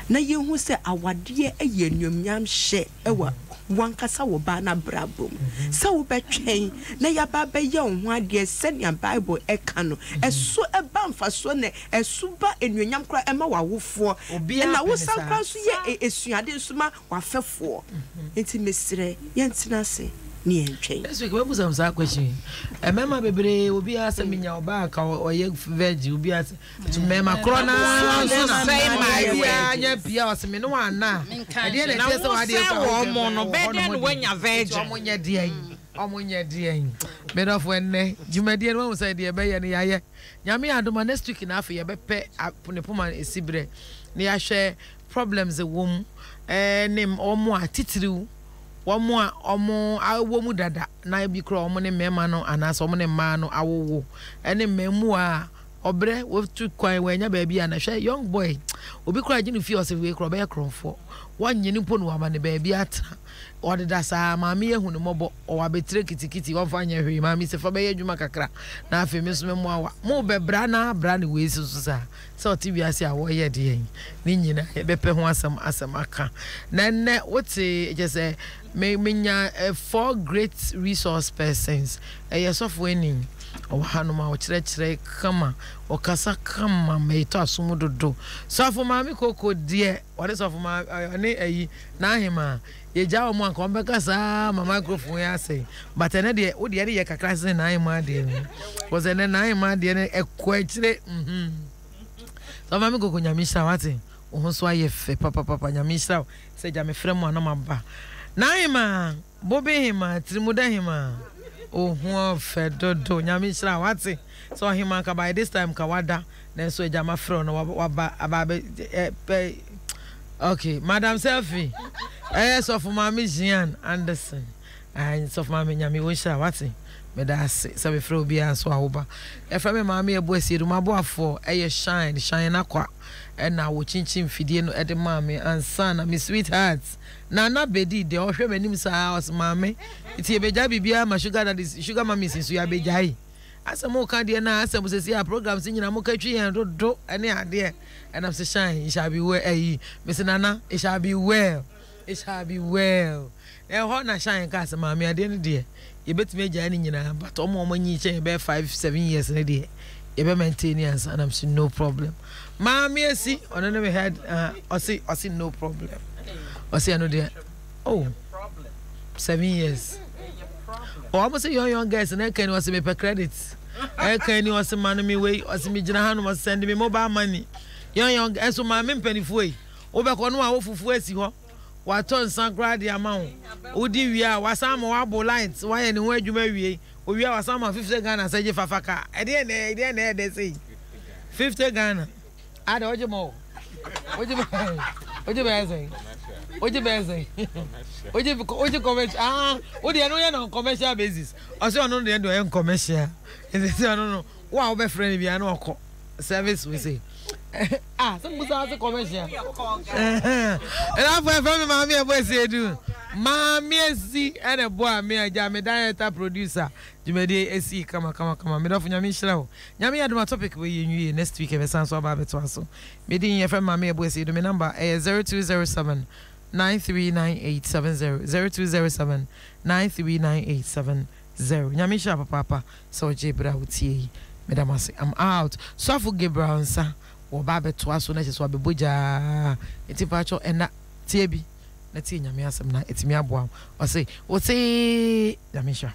na ye hu se awade eye nuomnyam hye ewa wankasa wo ba na brabom sa wo betwen na ya ba be ye ho ade se ne bible eka no eso eba mfaso ne eso ba enuonyam kra ema wawofo na wo sankra so ye esuade nsuma wafefo enti mesire ye ntina se ni entwen. This week we put some question. Mema bebre obi asa minya oba ka oye veg obi asa to mema krona so say my anya bia o se me no ana. E dey na tese wa dey ko mo no be dey no wanya veg. Omonya dey. Made of when jumadi no say dey be ye ne yaye. Nyame Adom next week na afa ye be pe ne poma esibre. Ne ya hwe problems e wom nim omo atitiriu omo awo dada na bi kro omo ne mema no anasa omo ne ma no awowo ene memu a obre wo tu kwan wanya ba bia na hwe young boy obi kro agye no fi ose we kro be kromfo wanye ni po no wa ne ba bia atra ode da sa maami ehu no mobo o wa betre kitikiti wo fa nya hwe maami se fa be adwuma kakra na afi me so memu awa mo be bra na we so sa so ti biase a wo ye de yin ni nyina be pe ho asam aka na ne wote je say menya 4 great resource persons yesofo eni o hanuma o kire kama o kasa kama me to asumu dodo so afo maami koko de wode so afo ma ne ayi na hima ye jawo mo anko be kasa ma microphone ya say but ene de wo de ye kakra se na hima de was ene na hima de ne ekwa kire so maami koko nyamisha wate o ho so aye fe papa nyamisha se ja me frem anama ba Naima, Bobby hima, Trimuda hima. Oh, who fed dodo, Yamishra, what's it? So hima by this time Kawada, then so Jama Fron, okay, Madam Selfie. Yes, of Mammy Jean Anderson. And so Mammy Yami Wisha, what's it? Medasi, so we throw be and swaba. If I mammy a boy see to my boy for a shine aqua. And now we chin fidino at the mammy and son of Miss Sweethearts. Nana bedi de ohwe manim sa house mame iti ebeja bibia ma sugar that is sugar mama sin so ya bejai asemo ka de na asemo se see programs nyina mo ka twi yan dodo ene ade and am say shine it shall be well Miss Nana it shall be well e ho na shine ka asema mame ade ne de ye betime eja ni nyina but omo nyi che be 5-7 years ne de ye be maintenance and am say no problem mame asi ono ne we had I see no problem. I say I know there. Oh, 7 years. Oh, I must say young guys and I can was me per credits. I can you was man me way or me Jinahan was sending me mobile money. Young guys so my penny way. Over one hour for Fuesi ho. What on San Grad the amount. Udi we are was some wabo lines. Why anywhere you may we are some 50 Ghana say Fafaka. I didn't they say 50 Ghana. I don't know. What you saying? Oje benze. Oje commercial. Odi eno ya na commercial basis. Ose ono de endo en commercial. Ese ono no. Wa obe friend bi ana oko. Service we say. Some busa ase commercial. Ela for me mama e boy say do. Mama esi ene boy me aja me director producer. Jumede esi kama. Me do nyame hira o. Nyame Adom topic we yenwie next week e be san so aba beto aso. Me din ye friend mama e boy say do me number 0207 939870 0207 939870. Nyame hira papa so jebra utie. Medamasi, I'm out. So for Gabriel sa wo ba beto aso na so abeboja eti pacho ena tie bi na tie nyame asem na etimi aboa o say nyame hira